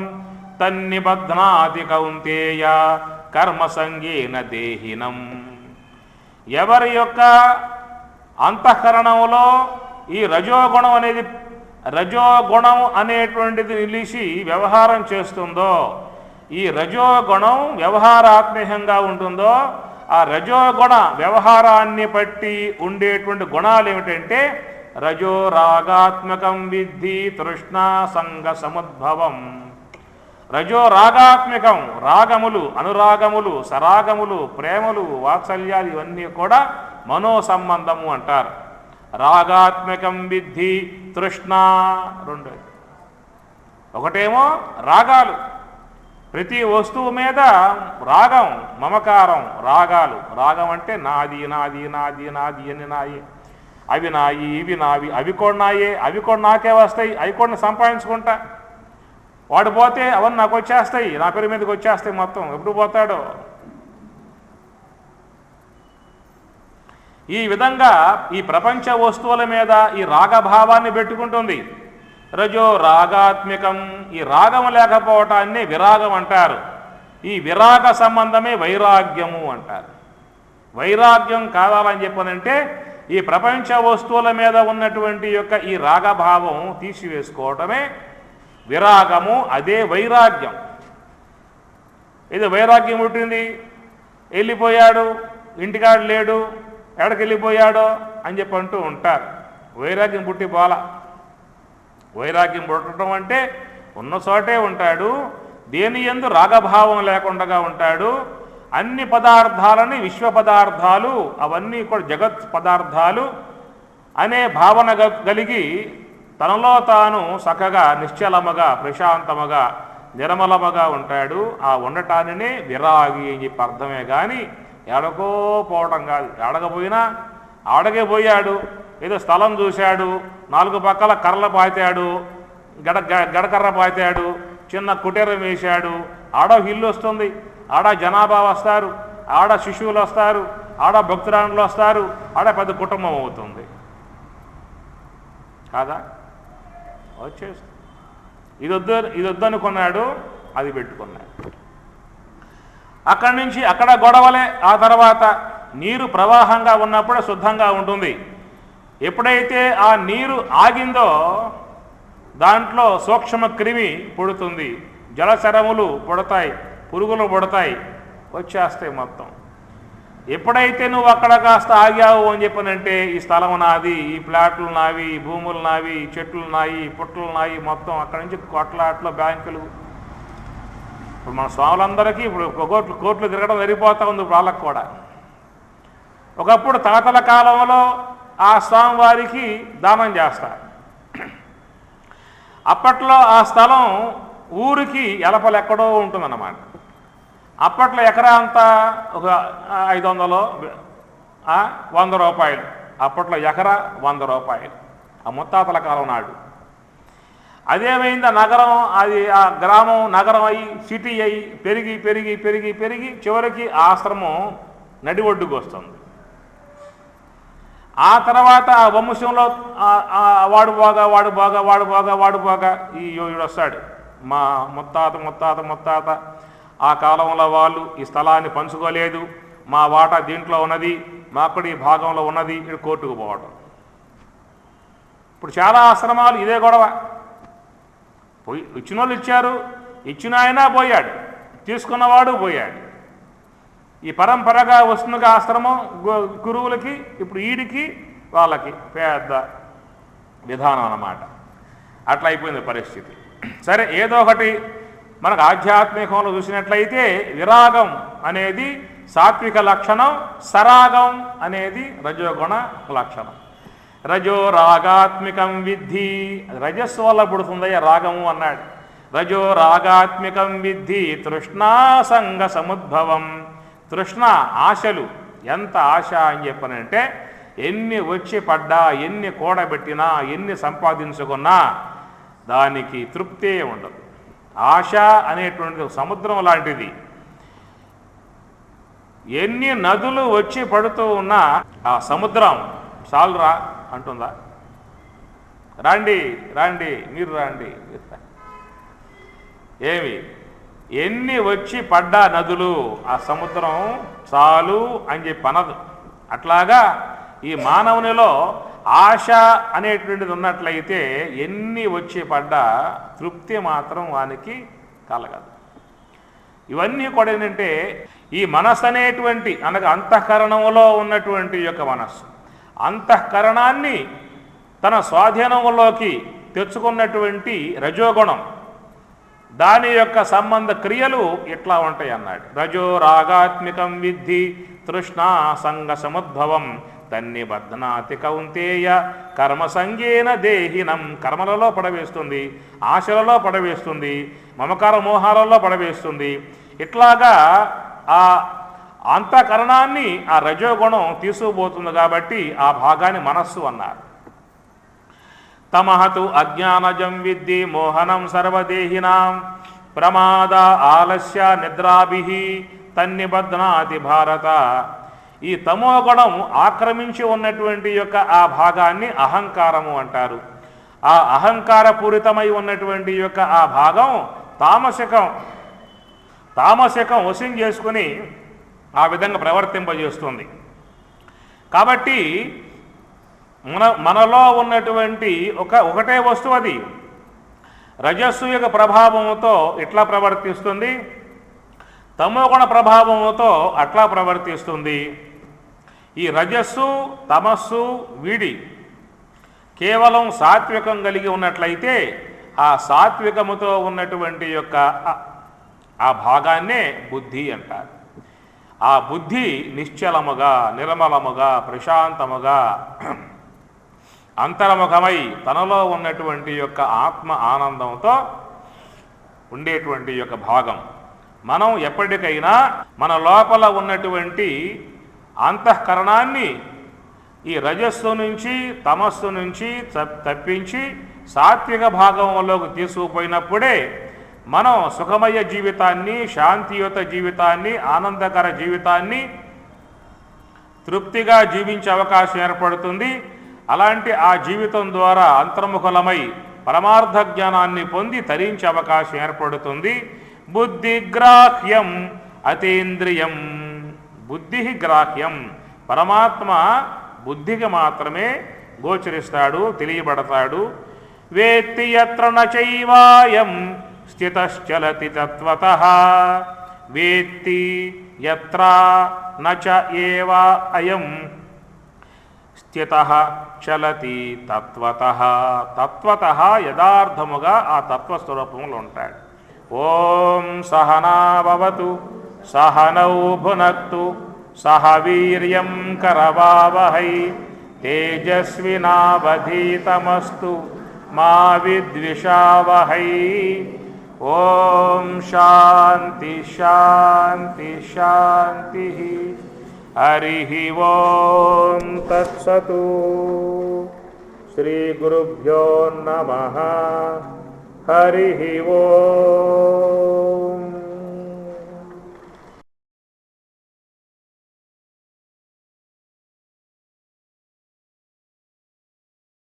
తన్నిబధ్నాతి కౌంతేయ కర్మసంగేన దేహినం. ఎవరి యొక్క అంతఃకరణంలో ఈ రజోగుణం అనేటువంటిది నిలిచి వ్యవహారం చేస్తుందో, ఈ రజోగుణం వ్యవహారాత్మకంగా ఉంటుందో, ఆ రజోగుణ వ్యవహారాన్ని బట్టి ఉండేటువంటి గుణాలు ఏమిటంటే రజోరాగాత్మకం విద్ధి తృష్ణా సంగ సముద్భవం. రజోరాగాత్మకం, రాగములు, అనురాగములు, సరాగములు, ప్రేమలు, వాత్సల్యాలు ఇవన్నీ కూడా మనో సంబంధము అంటారు. రాగాత్మకం విద్ధి తృష్ణ, రెండు. ఒకటేమో రాగాలు, ప్రతి వస్తువు మీద రాగం, మమకారం, రాగాలు. రాగం అంటే నాది నాది నాది నాది అని నాయి, అవి నాయి, ఇవి నావి, అవి కూడా నాయే, అవి కూడా నాకే వస్తాయి, అవి కూడా సంపాదించుకుంటా, వాడు పోతే అవన్నీ నాకు వచ్చేస్తాయి, నా పేరు మీదకి వచ్చేస్తాయి మొత్తం. ఎప్పుడు పోతాడో. ఈ విధంగా ఈ ప్రపంచ వస్తువుల మీద ఈ రాగభావాన్ని పెట్టుకుంటుంది. రజో రాగాత్మికం. ఈ రాగం లేకపోవటాన్ని విరాగం అంటారు. ఈ విరాగ సంబంధమే వైరాగ్యము అంటారు. వైరాగ్యం కావాలని చెప్పనంటే ఈ ప్రపంచ వస్తువుల మీద ఉన్నటువంటి యొక్క ఈ రాగభావం తీసివేసుకోవటమే విరాగము. అదే వైరాగ్యం. ఇది వైరాగ్యం పుట్టింది, వెళ్ళిపోయాడు, ఇంటికాడు లేడు, ఎక్కడికి వెళ్ళిపోయాడో అని చెప్పి అంటూ ఉంటారు. వైరాగ్యం పుట్టి పోలా. వైరాగ్యం పుట్టడం అంటే ఉన్న చోటే ఉంటాడు, దేని యందు రాగభావం లేకుండా ఉంటాడు. అన్ని పదార్థాలని విశ్వ పదార్థాలు, అవన్నీ కూడా జగత్ పదార్థాలు అనే భావన కలిగి తనలో తాను చక్కగా నిశ్చలముగా ప్రశాంతముగా నిర్మలముగా ఉంటాడు. ఆ ఉండటానినే విరాగి అని చెప్పి అర్థమే కానీ ఎడకో పోవటం కాదు. ఎడకపోయినా ఆడగే పోయాడు, ఏదో స్థలం చూశాడు, 4 పక్కల కర్రలు పాతాడు, గడకర్ర పాతాడు, చిన్న కుటీరం వేశాడు, ఆడ ఇల్లు వస్తుంది, ఆడ జనాభా వస్తారు, ఆడ శిశువులు వస్తారు, ఆడ భక్తురాణులు వస్తారు, ఆడ పెద్ద కుటుంబం అవుతుంది కాదా? వచ్చేసి ఇది వద్దనుకున్నాడు, అది పెట్టుకున్నాడు. అక్కడి నుంచి అక్కడ గొడవలే. ఆ తర్వాత నీరు ప్రవాహంగా ఉన్నప్పుడే శుద్ధంగా ఉంటుంది. ఎప్పుడైతే ఆ నీరు ఆగిందో దాంట్లో సూక్ష్మ క్రిమి పుడుతుంది, జలచరములు పుడతాయి, పురుగులు పుడతాయి, వచ్చేస్తాయి మొత్తం. ఎప్పుడైతే నువ్వు అక్కడ కాస్త ఆగావు అని చెప్పనంటే ఈ స్థలం నాది, ఈ ప్లాట్లు నావి, ఈ భూములు నావి, ఈ చెట్లు నాయి, ఈ పుట్టలు నాయి, మొత్తం అక్కడి నుంచి కొట్లాట్లు, బ్యాంకులు. ఇప్పుడు మన స్వాములందరికీ ఇప్పుడు కోట్లు తిరగడం సరిపోతూ ఉంది వాళ్ళకు కూడా. ఒకప్పుడు తాతల కాలంలో ఆ స్వామివారికి దానం చేస్తారు. అప్పట్లో ఆ స్థలం ఊరికి ఎలపలు ఎక్కడో ఉంటుందన్నమాట. అప్పట్లో ఎకరా అంతా ఒక 500 100 రూపాయలు. అప్పట్లో ఎకరా 100 రూపాయలు ఆ ముత్తాతల కాలం నాడు. అదేమైంది, నగరం, అది ఆ గ్రామం నగరం అయ్యి సిటీ అయ్యి పెరిగి పెరిగి పెరిగి పెరిగి చివరికి ఆశ్రమం నడి ఒడ్డుకు వస్తుంది. ఆ తర్వాత ఆ వంశంలో వాడు బాగా ఈ యోగుడు వస్తాడు. మా ముత్తాత ఆ కాలంలో వాళ్ళు ఈ స్థలాన్ని పంచుకోలేదు, మా వాటా దీంట్లో ఉన్నది, మాకుడి ఈ భాగంలో ఉన్నది, ఇక్కడ కోర్టుకు పోవడం. ఇప్పుడు చాలా ఆశ్రమాలు ఇదే గొడవ. ఇచ్చిన వాళ్ళు ఇచ్చారు, ఇచ్చిన ఆయన పోయాడు, తీసుకున్నవాడు పోయాడు. ఈ పరంపరగా వస్తున్నగా ఆశ్రమం గురువులకి ఇప్పుడు ఈడికి వాళ్ళకి పెద్ద విధానం అన్నమాట. అట్లా అయిపోయింది పరిస్థితి. సరే, ఏదో ఒకటి మనకు ఆధ్యాత్మికంలో చూసినట్లయితే విరాగం అనేది సాత్విక లక్షణం, సరాగం అనేది రజోగుణ లక్షణం. రజో రాగాత్మికం విద్ధి, రజస్సు వల్ల పుడుతుందయ్య రాగము అన్నాడు. రజో రాగాత్మికం విద్ధి తృష్ణాసంగ సముద్భవం. తృష్ణ ఆశలు, ఎంత ఆశ అని చెప్పనంటే ఎన్ని వచ్చి పడ్డా, ఎన్ని కూడబెట్టినా, ఎన్ని సంపాదించుకున్నా దానికి తృప్తే ఉండదు. ఆశ అనేటువంటి సముద్రం లాంటిది. ఎన్ని నదులు వచ్చి పడుతూ ఉన్నా ఆ సముద్రం చాలురా అంటుందా? రాండి రాండి మీరు రాండి, ఏమి ఎన్ని వచ్చి పడ్డా నదులు ఆ సముద్రం చాలు అని చెప్పి అనదు. అట్లాగా ఈ మానవునిలో ఆశ అనేటువంటిది ఉన్నట్లయితే ఎన్ని వచ్చి పడ్డా తృప్తి మాత్రం వానికి కలగదు. ఇవన్నీ కూడా ఏంటంటే ఈ మనస్సు అనేటువంటి అనగా అంతఃకరణంలో ఉన్నటువంటి యొక్క మనస్సు, అంతఃకరణాన్ని తన స్వాధీనంలోకి తెచ్చుకున్నటువంటి రజోగుణం, దాని యొక్క సంబంధ క్రియలు ఎట్లా ఉంటాయి అన్నాడు. రజో రాగాత్మికం విద్ధి తృష్ణా సంగ సముద్భవం తన్ని బధ్నాతి కౌంతేయ కర్మసంగేన దేహినం. కర్మలలో పడవేస్తుంది, ఆశలలో పడవేస్తుంది, మమకార మోహాలలో పడవేస్తుంది. ఇట్లాగా ఆ అంతఃకరణాన్ని ఆ రజోగుణం తీసుకుపోతుంది. కాబట్టి ఆ భాగాన్ని మనస్సు అన్నారు. తమహతు అజ్ఞానజం విద్ధి మోహనం సర్వదేహినాం ప్రమాద ఆలస్య నిద్రాభిః తన్నిబధ్నాతి భారత. ఈ తమోగుణం ఆక్రమించి ఉన్నటువంటి యొక్క ఆ భాగాన్ని అహంకారము అంటారు. ఆ అహంకారపూరితమై ఉన్నటువంటి యొక్క ఆ భాగం తామసికం వశం చేసుకుని ఆ విధంగా ప్రవర్తింపజేస్తుంది. కాబట్టి మనలో ఉన్నటువంటి ఒకటే వస్తువు అది రజస్సు యొక్క ప్రభావంతో ఇట్లా ప్రవర్తిస్తుంది, తమోగుణ ప్రభావంతో అట్లా ప్రవర్తిస్తుంది. ఈ రజస్సు తమస్సు వీడి కేవలం సాత్వికం కలిగి ఉన్నట్లయితే ఆ సాత్వికముతో ఉన్నటువంటి యొక్క ఆ భాగాన్నే బుద్ధి అంటారు. ఆ బుద్ధి నిశ్చలముగా, నిర్మలముగా, ప్రశాంతముగా అంతర్ముఖమై తనలో ఉన్నటువంటి యొక్క ఆత్మ ఆనందంతో ఉండేటువంటి యొక్క భాగం. మనం ఎప్పటికైనా మన లోపల ఉన్నటువంటి అంతఃకరణాన్ని ఈ రజస్సు నుంచి తమస్సు నుంచి తప్పించి సాత్విక భాగంలోకి తీసుకుపోయినప్పుడే మనం సుఖమయ జీవితాన్ని, శాంతియుత జీవితాన్ని, ఆనందకర జీవితాన్ని తృప్తిగా జీవించే అవకాశం ఏర్పడుతుంది. అలాంటి ఆ జీవితం ద్వారా అంతర్ముఖులమై పరమార్థ జ్ఞానాన్ని పొంది తరించే అవకాశం ఏర్పడుతుంది. బుద్ధిగ్రాహ్యం అతీంద్రియం. బుద్ధి గ్రాహ్యం, పరమాత్మ బుద్ధికి మాత్రమే గోచరిస్తాడు, తెలియబడతాడు. వేత్తి యత్ర నచైవాయం స్థితశ్చలతి తత్వతః. వేత్తి యత్ర నచ ఏవ అయం స్థితః చలతి తత్వతః. తత్వతః యథార్థముగా ఆ తత్వస్వరూపంలో ఉంటాడు. ఓం సహనా భవతు సహనౌ భునక్తు సహ వీర్యం కరవావహై తేజస్వినావధీతమస్తు మా విద్విషావహై. ఓం శాంతి శాంతి శాంతి. హరి ఓం తత్సతు. శ్రీ గురుభ్యో నమః. హరి ఓం.